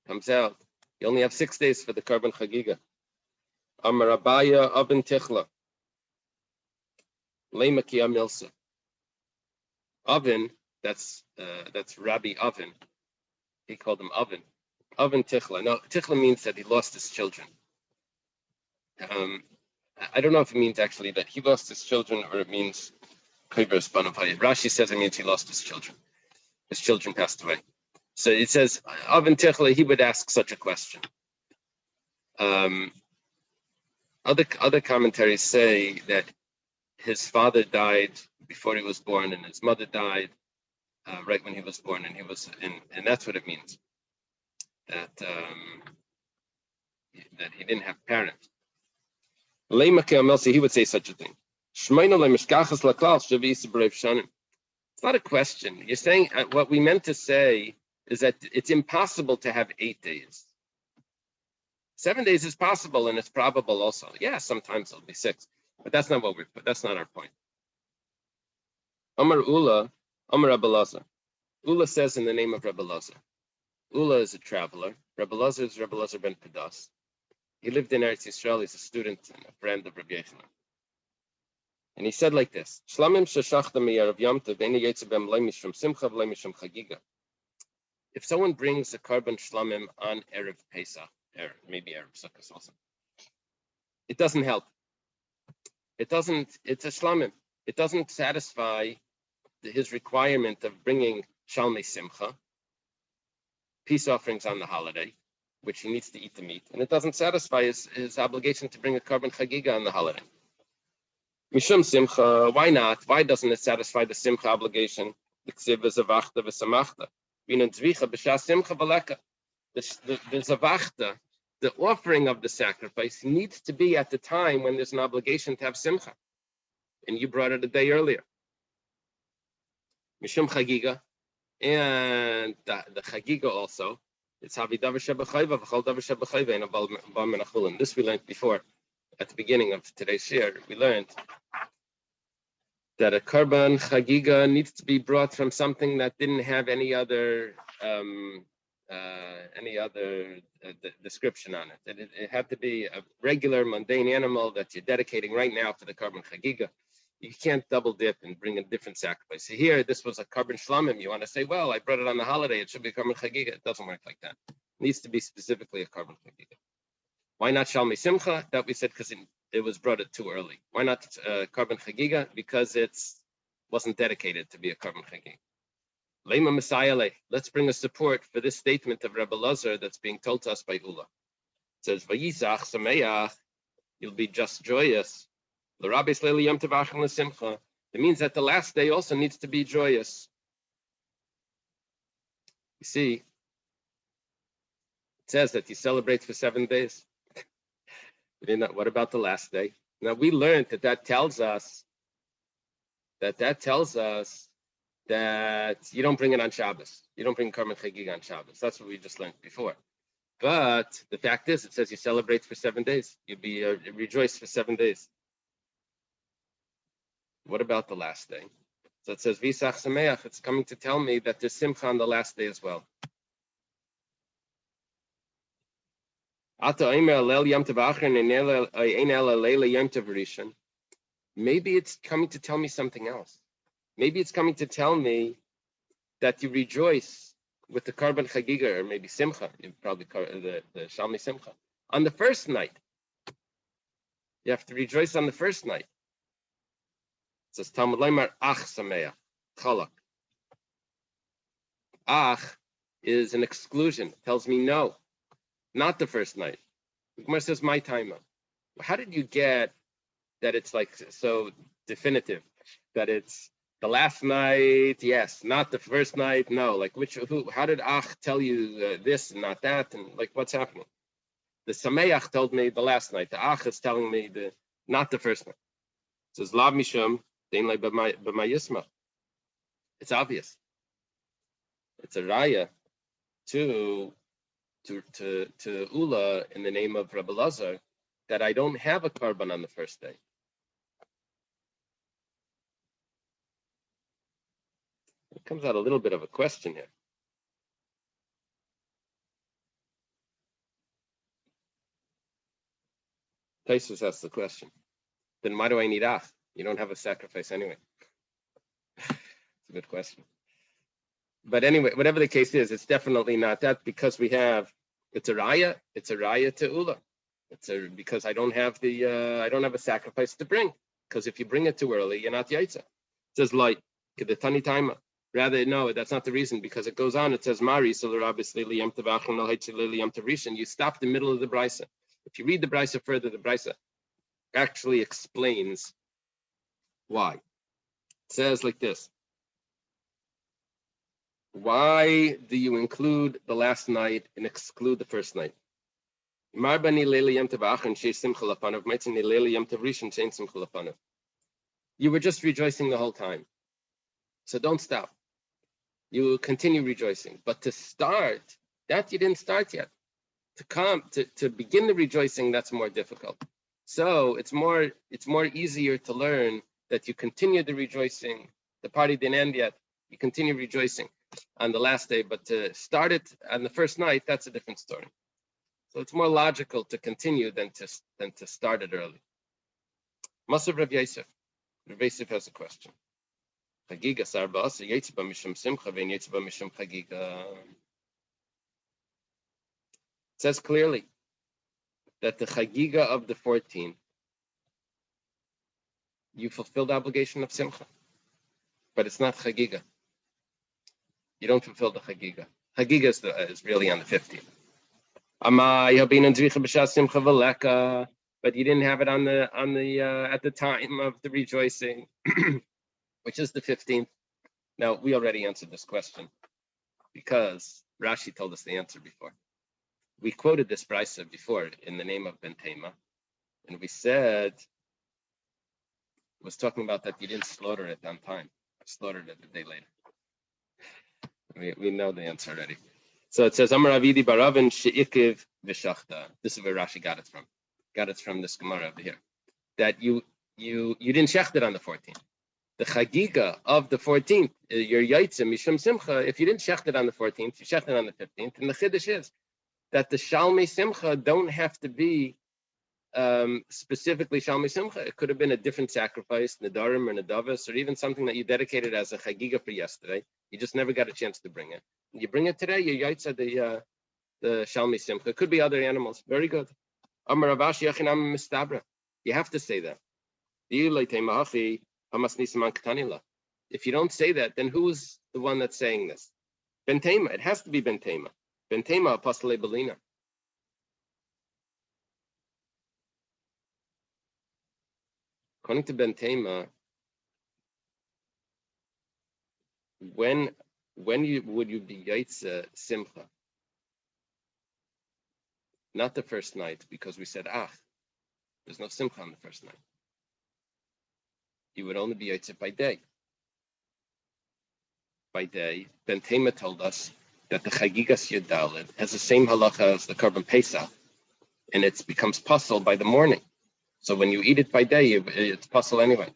Comes out. You only have 6 days for the Karban Chagiga. Amar Abaya Oven Tichla. Leimakia Milsa. Oven, that's Rabbi Oven. He called him Oven. Oven Tichla. No, Tichla means that he lost his children. I don't know if it means actually that he lost his children or it means Rashi says it means he lost his children. His children passed away. So it says, Oven Tichla, he would ask such a question. Other commentaries say that his father died before he was born and his mother died right when he was born, and and that's what it means. That he didn't have parents. He would say such a thing. It's not a question. You're saying what we meant to say is that it's impossible to have 8 days. 7 days is possible and it's probable also. Yeah, sometimes it'll be 6, but that's not that's not our point. Amar Ula, Amar Rabbi Lazar. Ula says in the name of Rabbi Lazar. Ula is a traveler. Rabbi Lazar is Rabbi Lazar ben Padas. He lived in Eretz Yisrael. He's a student and a friend of Rabbi Yochanan. And he said like this: Shlamim sheshachta miyarav yamta v'eni yetzebem leimishum simcha v'leimishum chagiga. If someone brings a Karban Shlamim on Erev Pesach, or maybe Erev Sukkot also, it doesn't help. It's a Shlamim. It doesn't satisfy his requirement of bringing Shalmei Simcha, peace offerings on the holiday, which he needs to eat the meat, and it doesn't satisfy his obligation to bring a Karban Chagiga on the holiday. Mishum Simcha, why not? Why doesn't it satisfy the Simcha obligation? The Zavachta, the offering of the sacrifice, needs to be at the time when there's an obligation to have Simcha. And you brought it a day earlier. Mishum Chagiga, and the Chagiga also, it's Havidav Shebachayva, V'chol Dav Shebachayva, and Abal Menachulin. This we learned before. At the beginning of today's share, we learned that a Karban Chagiga needs to be brought from something that didn't have any other description on it. It had to be a regular, mundane animal that you're dedicating right now for the Karban Chagiga. You can't double dip and bring a different sacrifice. So here, this was a Karban Shlamim. You want to say, well, I brought it on the holiday. It should be a Karban Chagiga. It doesn't work like that. It needs to be specifically a Karban Chagiga. Why not Shalmei Simcha? That we said because it was brought it too early. Why not Karban Chagiga? Because it wasn't dedicated to be a Karban Chagiga. Lema Messiah, let's bring a support for this statement of Rebbe Lazar that's being told to us by Ula. It says, Vayisach Sameach, you'll be just joyous. It means that the last day also needs to be joyous. You see, it says that you celebrate for 7 days. What about the last day? Now we learned that tells us that you don't bring it on Shabbos. You don't bring Karban Chagiga on Shabbos. That's what we just learned before. But the fact is, it says you celebrate for 7 days. You rejoice for 7 days. What about the last day? So it says Visach Sameach. It's coming to tell me that there's Simcha on the last day as well. Maybe it's coming to tell me something else. Maybe it's coming to tell me that you rejoice with the Karban Chagiga, or maybe Simcha, probably the Shalmi Simcha. On the first night, you have to rejoice on the first night. It says Talmud Leimar Ach Sameach Chalak. Ach is an exclusion. It tells me no, not the first night. The Gemara says my time. How did you get that it's like so definitive that it's the last night? Yes, not the first night. No, like how did Ach tell you this and not that? And like what's happening? The Sameach told me the last night. The Ach is telling me not the first night. It says Lav Mishum. It's obvious. It's a raya to Ula in the name of Rabbi Lazar that I don't have a karban on the first day. It comes out a little bit of a question here. Taisus asks the question. Then why do I need Ach? You don't have a sacrifice anyway. It's a good question. But anyway, whatever the case is, it's definitely not that because it's a raya to Ula. Because I don't have a sacrifice to bring. Because if you bring it too early, you're not yaitza. It says light, kedetani taima. Rather, no, that's not the reason because it goes on. It says Mari, so obviously you stop the middle of the brisa. If you read the brisa further, the brisa actually explains why. It says like this. Why do you include the last night and exclude the first night? You were just rejoicing the whole time. So don't stop. You continue rejoicing. But to start, that you didn't start yet. To begin the rejoicing, that's more difficult. So it's more easier to learn that you continue the rejoicing. The party didn't end yet. You continue rejoicing on the last day, but to start it on the first night, that's a different story. So it's more logical to continue than to start it early. Masav Rav Yosef. Rav Yosef has a question. Chagiga sarba asa yetzba mishum simcha vein yetzba mishum chagiga. It says clearly that the chagiga of the 14th, you fulfill the obligation of simcha, but it's not chagiga. You don't fulfill the chagiga. Chagiga is really on the 15th. But you didn't have it on the at the time of the rejoicing, which is the 15th. Now we already answered this question because Rashi told us the answer before. We quoted this brisa before in the name of Ben Tema, and we said was talking about that you didn't slaughter it on time, slaughtered it a day later. We know the answer already. So it says Amar Avidi Baravin She'ikiv V'Shachta. This is where Rashi got it from. Got it from this Gemara over here. That you didn't shecht it on the 14th. The chagiga of the 14th, your yaitza mishum simcha. If you didn't shecht it on the 14th, you shecht it on the 15th. And the chiddush is that the shalmei simcha don't have to be specifically shalmei simcha. It could have been a different sacrifice, nadarim or nadavas, or even something that you dedicated as a chagiga for yesterday. You just never got a chance to bring it. When you bring it today, you yaitza the shalmei simcha. It could be other animals. Very good. Amar Ravashi Yachinam Mistabra. You have to say that. If you don't say that, then who's the one that's saying this? Ben Tema. It has to be Ben Tema. Ben Tema Apostle Belina. According to Ben Tema, when would you be yaitza simcha? Not the first night, because we said there's no simcha on the first night. you would only be yotzei by day. By day, then Tema told us that the Chagigas Yudalid has the same halacha as the Korban Pesach, and it becomes puzzle by the morning. So when you eat it by day, it's puzzle anyway.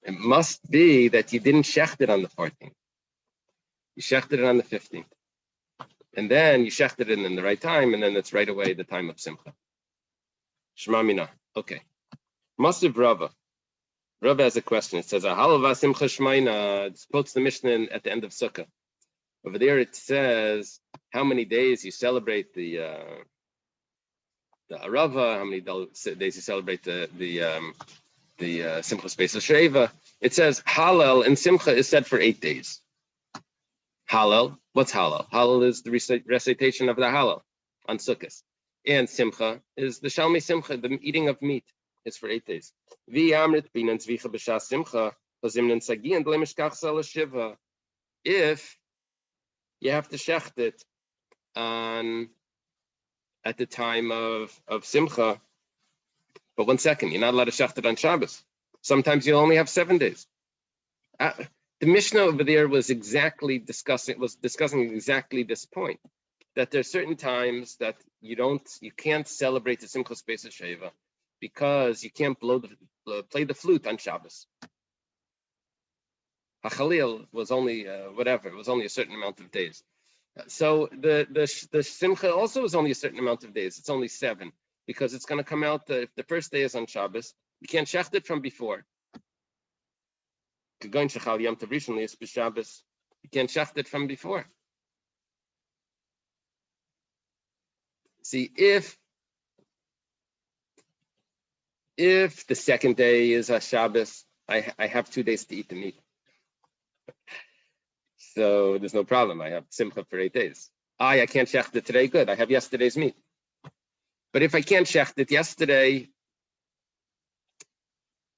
It must be that you didn't shecht it on the 14th. You shechted it on the 15th. And then you shechted it in the right time, and then it's right away the time of Simcha. Shema Mina. Okay. Masiv Rava. Rava has a question. It says, Ahalava Simcha Shmaina. It quotes the Mishnah at the end of Sukkah. Over there it says how many days you celebrate the Arava, how many days you celebrate the Simcha Space of Sheva. It says Hallel and Simcha is said for 8 days. Hallel, what's Hallel? Hallel is the recitation of the Hallel on Sukkot. And Simcha is the Shalmei Simcha, the eating of meat. It's for 8 days. If you have to shecht it at the time of Simcha, but 1 second, you're not allowed to shecht it on Shabbos. Sometimes you only have 7 days. The Mishnah over there was discussing exactly this point, that there's certain times that you can't celebrate the Simchas Beis Sheva because you can't play the flute on Shabbos. HaChalil was only it was only a certain amount of days. So the Simcha also is only a certain amount of days. It's only 7 because it's going to come out if the first day is on Shabbos, you can't shecht it from before. You can't shecht it from before. See, if the second day is a Shabbos, I have 2 days to eat the meat. So there's no problem. I have Simcha for 8 days. I can't shecht it today. Good. I have yesterday's meat. But if I can't shecht it yesterday,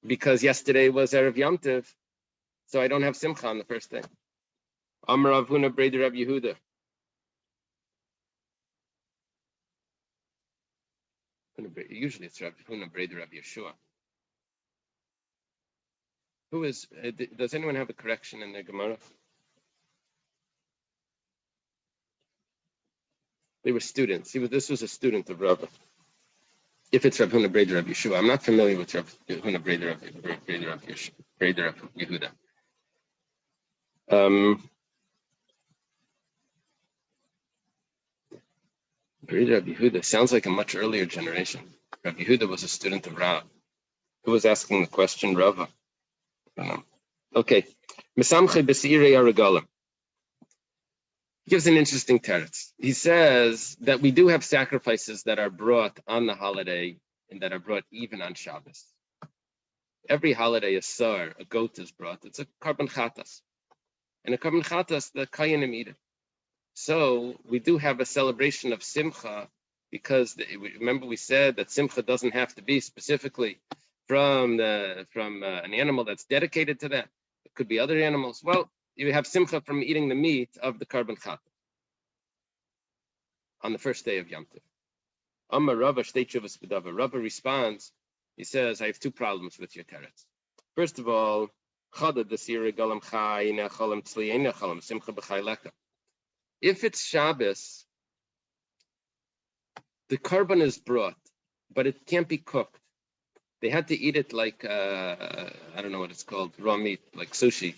because yesterday was Erev Yom Tov, so I don't have Simcha on the first day. Amar Rav Huna Breder Rav Yehuda. Usually it's Rav Huna Breder Rav Yeshua. Does anyone have a correction in their Gemara? They were students. This was a student of Rav. If it's Rav Huna Breder Rav Yeshua, I'm not familiar with Rav Huna Breder Rav Yehuda. Breder Rav Yehuda sounds like a much earlier generation. Rav Yehuda was a student of Rav. Who was asking the question? Rava. Okay. Mesamche b'seirei ha'regalim. He gives an interesting teretz. He says that we do have sacrifices that are brought on the holiday and that are brought even on Shabbos. Every holiday, a goat is brought. It's a korban chatas. And a korban chatas, the kayanim eat it. So we do have a celebration of Simcha because remember we said that Simcha doesn't have to be specifically from an animal that's dedicated to that. It could be other animals. Well, you have Simcha from eating the meat of the korban chatas on the first day of Yom Tov. Amar Rava shtei tshuvas b'dava. Rava responds. He says, I have 2 problems with your teretz. First of all, if it's Shabbos, the korban is brought, but it can't be cooked. They had to eat it like, I don't know what it's called, raw meat, like sushi,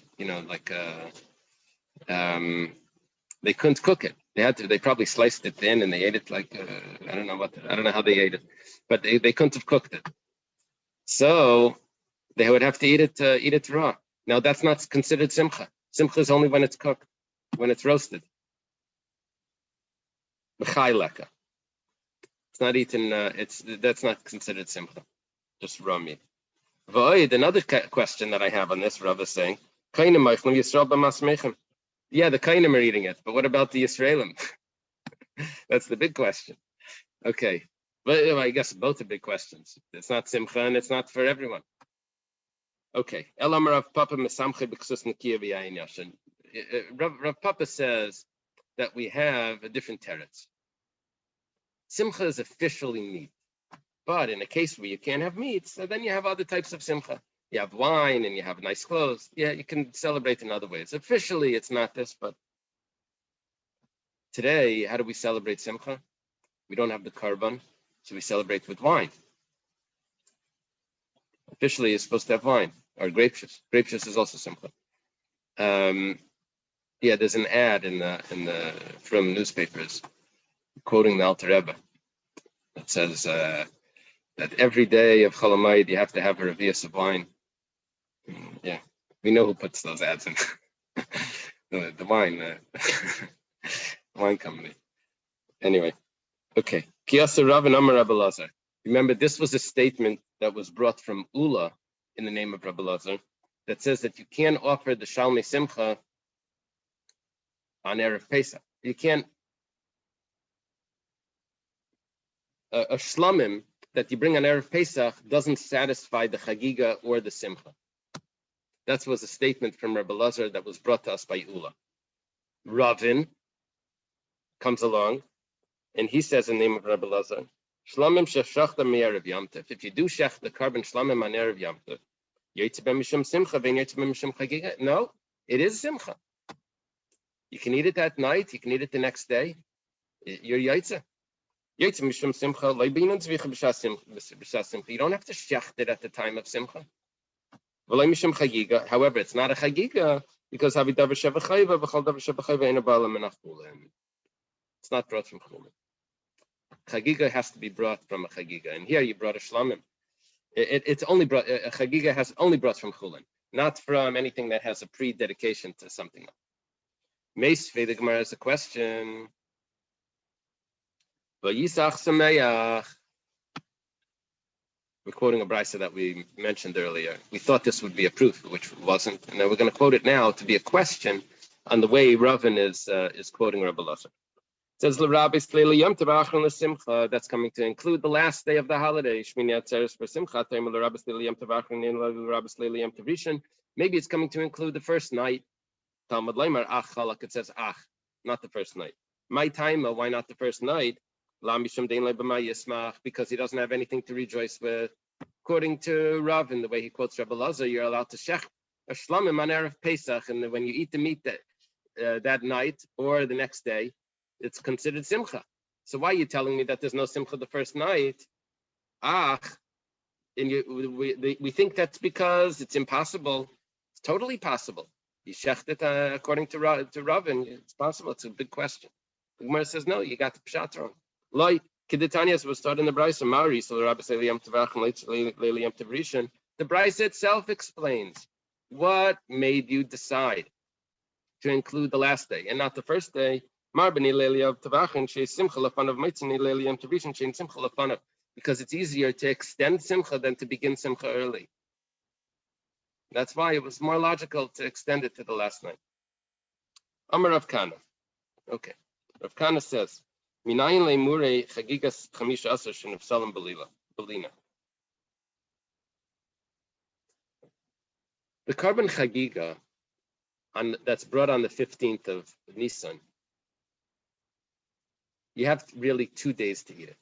they couldn't cook it. They probably sliced it thin and they ate it like, I don't know how they ate it, but they couldn't have cooked it. So they would have to eat it raw. Now that's not considered Simcha. Simcha is only when it's cooked, when it's roasted. B'chai leka. It's not eaten. That's not considered Simcha. Just raw meat. Another question that I have on this, Rav is saying, yeah, the Kainim are eating it, but what about the Yisraelim? That's the big question. Okay, but I guess both are big questions. It's not Simcha and it's not for everyone. Okay, Rav Papa says that we have a different teretz. Simcha is officially meat. But in a case where you can't have meat, so then you have other types of Simcha. you have wine and you have nice clothes. Yeah, you can celebrate in other ways. Officially, it's not this, but today, how do we celebrate Simcha? We don't have the korban, so we celebrate with wine. Officially, it's supposed to have wine or grape juice. Grape juice is also Simcha. Yeah, there's an ad in the from newspapers quoting the Alter Rebbe. It says that every day of Chol Hamoed you have to have a revius of wine. Yeah, we know who puts those ads in. the wine, wine company. Anyway, okay. Kiyasa Rav and Amar Rabbi Lazar. Remember, this was a statement that was brought from Ula in the name of Rabbi Lazar that says that you can't offer the Shalmei Simcha on Erev Pesach. You can't. A shlamim that you bring on Erev Pesach doesn't satisfy the Chagiga or the Simcha. That was a statement from Rabbi Lazar that was brought to us by Ula. Ravin comes along, and he says in the name of Rabbi Lazar, Shlamim sheshachta me'erev yamtev. If you do shech the carbon shlamim on Erev Yamtev, yotze b'mishum simcha vein yotze b'mishum chagiga. No, it is simcha. You can eat it that night. You can eat it the next day. You're yotze. Yotze mishum simcha lo b'inun tzvicha b'shas simcha. You don't have to shecht it at the time of simcha. V'lo mishum chagiga. However, it's not a chagiga because havidavar shevachayva v'chal davar shevachayva ein abala menachulem. It's not brought from chulin. Chagiga has to be brought from a chagiga, and here you brought a shlamim. It's only brought a chagiga has only brought from chulin, not from anything that has a pre-dedication to something else. Meisvei, the Gemara has a question. Vayisach sameach. We're quoting a brisa that we mentioned earlier. We thought this would be a proof, which wasn't, and then we're going to quote it now to be a question on the way Ravin is quoting Rabbi Lazar. It says that's coming to include the last day of the holiday. Maybe it's coming to include the first night. It says not the first night. My time, why not the first night? Because he doesn't have anything to rejoice with. According to Rav, in the way he quotes Rabbi Lazar, you're allowed to shech a shlamim on Erev Pesach, and when you eat the meat that night or the next day, it's considered simcha. So why are you telling me that there's no simcha the first night? And we think that's because it's impossible. It's totally possible. You shecht it according to Rav, and it's possible. It's a big question. The Gemara says no. You got the pshat wrong. Loi Kedetanias was taught in the brisa Mari. So the Rabbi said Yom Tavach and Leili Yom Tavrishan. The brisa itself explains what made you decide to include the last day and not the first day. Because it's easier to extend simcha than to begin simcha early. That's why it was more logical to extend it to the last night. Amar Rav Kana. Okay. Rav Kana says, Minayin le'murei chagigas chamisha asar shenufsalim belina. The carbon chagiga that's brought on the 15th of Nisan, you have really 2 days to eat it.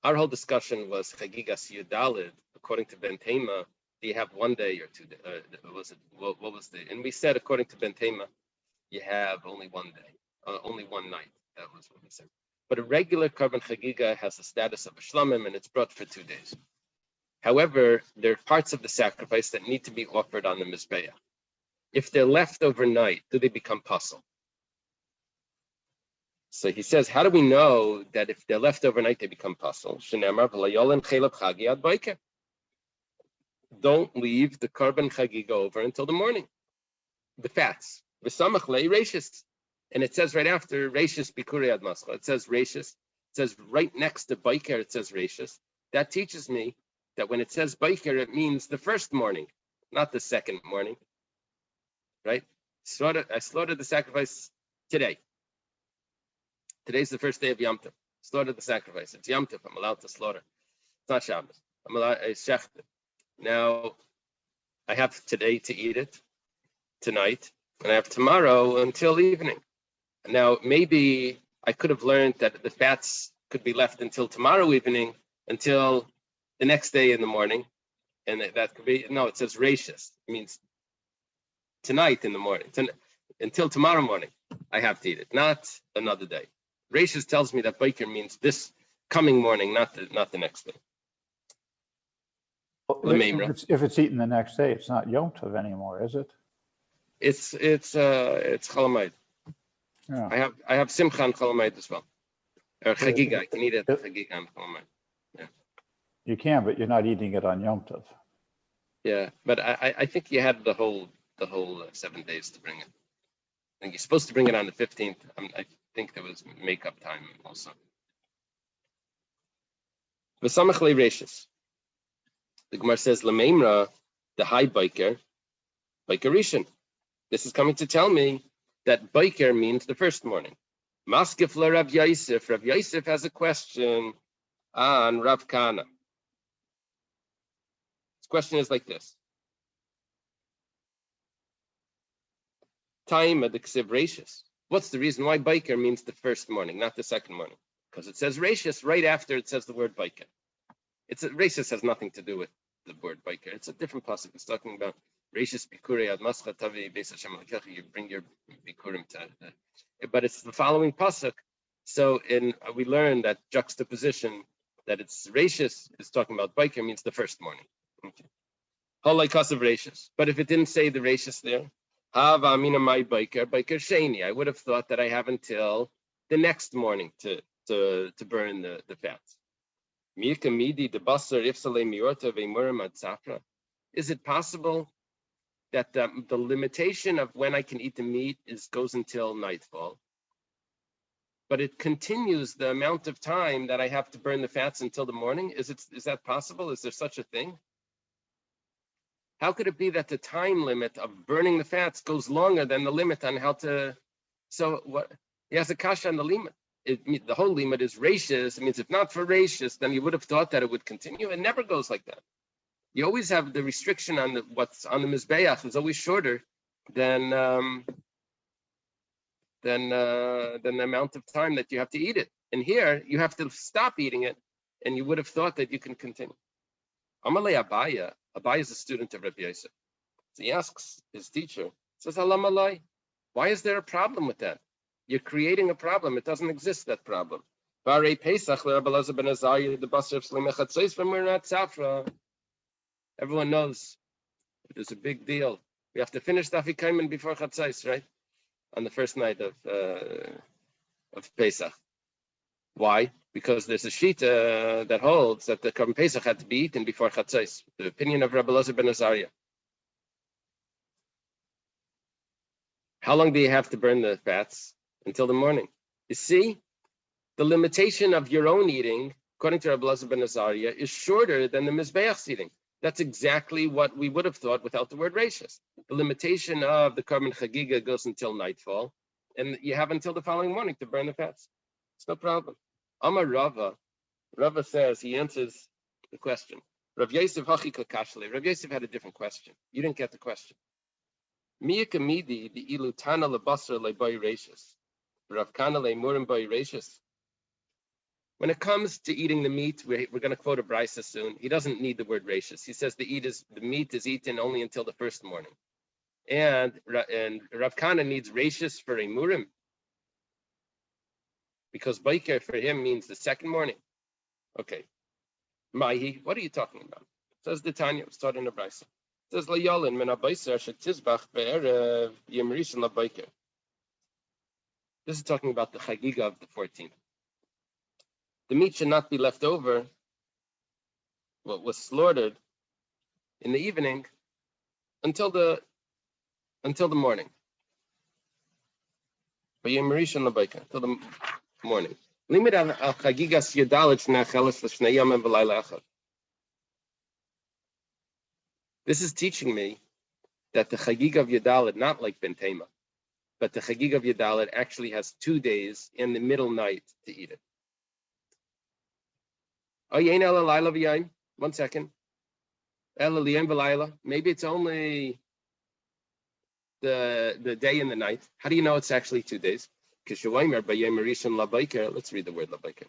Our whole discussion was Chagigas Yudalid, according to Ben Tema, do you have 1 day or 2 days? What was the? And we said, according to Ben Tema, you have only 1 day, only one night. That was what we said. But a regular carbon Chagiga has the status of a shlamim, and it's brought for 2 days. However, there are parts of the sacrifice that need to be offered on the Mizbeach. If they're left overnight, do they become pasul? So he says, how do we know that if they're left overnight, they become pasul? Don't leave the carbon chagiga over until the morning. The fats. And it says right after, Reishis Bikuri Ad Mascha. It says Reishis. It says right next to Baiker, it says Reishis. That teaches me that when it says Baiker, it means the first morning, not the second morning. Right? I slaughtered the sacrifice today. Today's the first day of Yom Tov. Slaughter the sacrifice. It's Yom Tov. I'm allowed to slaughter. It's not Shabbos. I'm allowed to shecht it. Now, I have today to eat it, tonight, and I have tomorrow until evening. Now, maybe I could have learned that the fats could be left until tomorrow evening, until the next day in the morning, And that could be, no, it says rachis. It means tonight in the morning, until tomorrow morning, I have to eat it, not another day. Rachis tells me that Baker means this coming morning, not the next day. If it's eaten the next day, it's not Yom Tov anymore, is it? It's Cholamayid. Yeah. I have Simcha and Cholamayid as well. Or Chagiga, I can eat it Chagiga and Cholamayid. Yeah. You can, but you're not eating it on Yom Tov. Yeah, but I think you had the whole 7 days to bring it. I think you're supposed to bring it on the 15th. I think there was makeup time also. V'samach le'reishis. The Gemara says, L'meimra, the high biker rishon. This is coming to tell me that biker means the first morning. Maskif la Rav Yosef. Rav Yosef has a question on Rav Kana. His question is like this. Time at the ksiv rashis. What's the reason why biker means the first morning, not the second morning? Because it says rashis right after it says the word biker. Rashis has nothing to do with the word biker. It's a different pasuk. It's talking about rashis bikurei ad mascha tavi beis Hashem alekecha. You bring your bikurim to, but it's the following pasuk. So we learn that juxtaposition that it's rashis is talking about biker means the first morning. Okay. Halai kasav rashis. But if it didn't say the rashis there, hava amina my biker sheni. I would have thought that I have until the next morning to burn the fats. Is it possible that the limitation of when I can eat the meat goes until nightfall, but it continues the amount of time that I have to burn the fats until the morning? Is that possible? Is there such a thing? How could it be that the time limit of burning the fats goes longer than the limit on how to? So what? He has a kasha on the limit. The whole limit is rashis. It means if not for rashis, then you would have thought that it would continue. It never goes like that. You always have the restriction on what's on the mizbeach is always shorter than the amount of time that you have to eat it. And here you have to stop eating it, and you would have thought that you can continue. Amalei Abaya. Abaya is a student of Rabbi Yosef. So he asks his teacher, says, Alamalai, why is there a problem with that? You're creating a problem. It doesn't exist, that problem. Everyone knows it is a big deal. We have to finish Daf Kaiman before Chatzais, right? On the first night of Pesach. Why? Because there's a shita that holds that the Korban Pesach had to be eaten before Chatzais. The opinion of Rabbi Elazar ben Azariah. How long do you have to burn the fats? Until the morning. You see, the limitation of your own eating, according to Rabbi Elazar ben Azariah, is shorter than the Mizbeach's eating. That's exactly what we would have thought without the word rashis. The limitation of the Korban Chagiga goes until nightfall, and you have until the following morning to burn the fats. It's no problem. Amar Rava says, he answers the question. Rav Yosef Hachika Kashle. Rav Yosef had a different question. You didn't get the question. Miyakamidi the ilutana lebasar lebay rashis. Rav Kana lemurim bay rashis. When it comes to eating the meat, we're going to quote a brisa soon. He doesn't need the word rashis. He says the meat is eaten only until the first morning, and Rav Kana needs rashis for a murim because biker for him means the second morning. Okay, Mahi, what are you talking about? Says the Tanya, it's taught in the brisa. Says layalin min abayser shetizbach be'erev yimrishon labiker. This is talking about the chagiga of the 14th. The meat should not be left over. What was slaughtered in the evening until the morning. Until the morning. Limit al chagigas yadalit nacheles l'shnei yomim v'layla echad. This is teaching me that the chagiga of Yadalit, not like Bentema, but the chagiga of Yadalit actually has 2 days in the middle night to eat it. 1 second. Maybe it's only the day and the night. How do you know it's actually 2 days? Let's read the word labiker.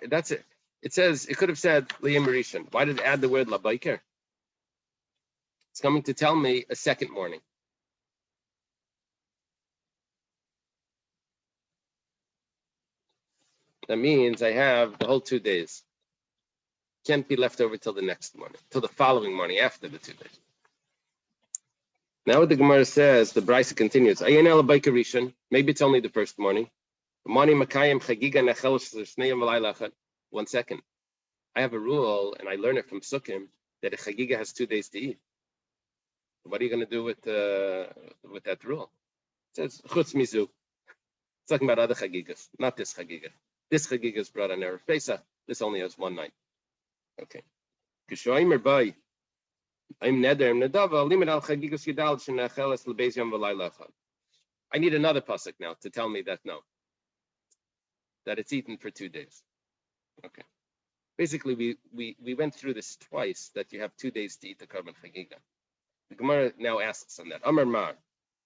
That's it. It says, it could have said Liyam Rishon. Why did it add the word Labiker? It's coming to tell me a second morning. That means I have the whole 2 days. Can't be left over till the next morning, till the following morning after the 2 days. Now what the Gemara says, the Brisa continues. Maybe it's only the first morning. 1 second. I have a rule, and I learn it from Sukkim, that a Chagiga has 2 days to eat. What are you going to do with that rule? It says, Chutz Mizu. It's talking about other Chagigas, not this Chagiga. This Chagiga is brought on Erev Pesach. This only has one night. Okay. I need another pasuk now to tell me that no, that it's eaten for 2 days. Okay. Basically, we went through this twice, that you have 2 days to eat the Karban Chagiga. The Gemara now asks on that. Amar Mar.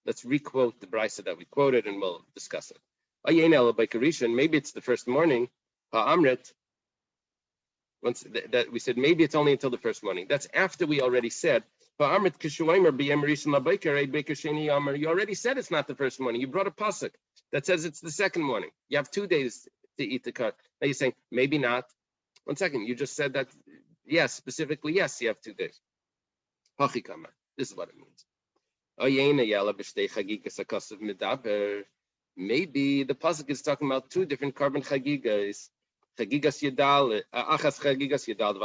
Let's requote the brisa that we quoted, and we'll discuss it. Maybe it's the first morning. Ha'amrit. Once that we said maybe it's only until the first morning. That's after we already said. You already said it's not the first morning. You brought a pasuk that says it's the second morning. You have 2 days to eat the cut. Now you're saying maybe not. 1 second. You just said that yes, specifically yes. You have 2 days. This is what it means. Maybe the pasuk is talking about 2 different Karban chagigas. Chagigas Yedal, Achas Chagigas Yedal,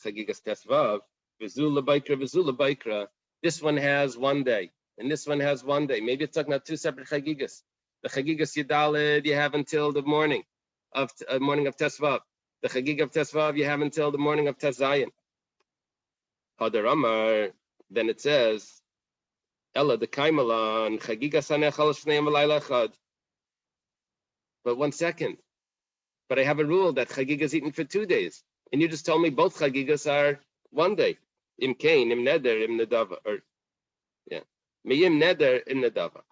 Chagigas Tesvav, Vizula Baikra, Vizula Baikra. This one has 1 day, and this one has 1 day. Maybe it's talking about 2 separate Chagigas. The Chagigas Yedal you have until the morning of Tesvav. The Chagig of Tesvav you have until the morning of Tezayin. Hadar Amar, then it says, Ella the Kaimalan, Chagigas Hanechal Shneim Alayla Chad. But 1 second. But I have a rule that Chagig is eaten for 2 days. And you just told me both Chagigas are 1 day. Im Kain, Im Neder, Im Nadava. Miyim Neder, Im Nadava.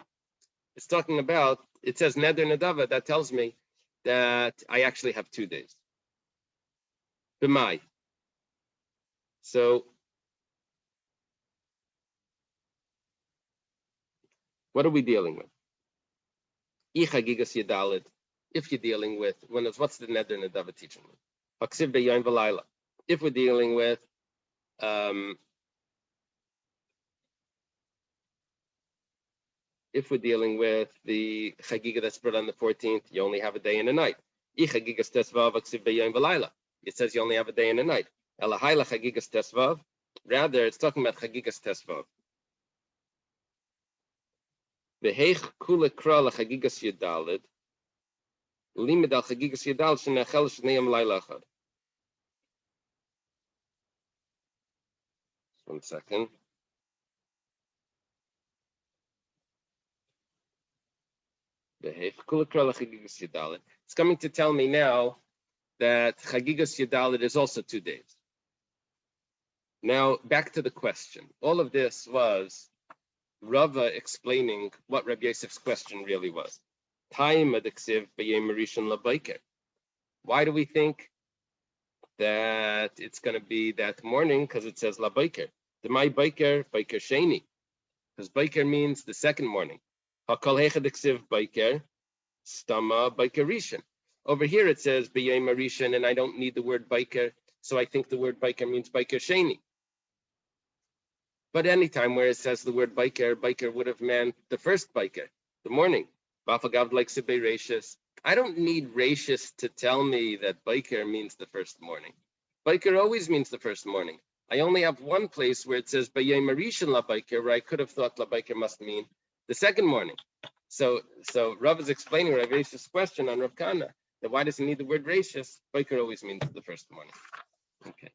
It's talking about, it says Neder Nadava. That tells me that I actually have 2 days. B'mai. So, what are we dealing with? If you're dealing with, what's the Neder Nadava teaching me? If we're dealing with the Chagiga that's brought on the 14th, you only have a day and a night. It says you only have a day and a night. Rather, it's talking about Chagigas Tesvav. V'heich kula kra l'chagigas yedalid, ulimid al chagigas yedalid shenachel shneyam layla achad. 1 second. V'heich kula kra l'chagigas yedalid. It's coming to tell me now that chagigas yedalid is also 2 days. Now, back to the question. All of this was Rava explaining what Rabbi Yosef's question really was. Why do we think that it's going to be that morning? Because it says Labaiker. The my Baiker, Baiker Sheni. Because Baiker means the second morning. Hakal Hechadiksiv Baiker, Stama Baiker Rishon. Over here it says B'yem Rishon, and I don't need the word Baiker, so I think the word Baiker means Baiker Sheni. But anytime where it says the word biker, biker would have meant the first biker, the morning. Bafagav like Sibbe Rashis. I don't need Rashis to tell me that biker means the first morning. Biker always means the first morning. I only have one place where it says Bayem Marishan La Biker, where I could have thought La Biker must mean the second morning. So Rav is explaining Rav Rashis' question on Rav Kana, that why does he need the word Rashis? Biker always means the first morning. Okay.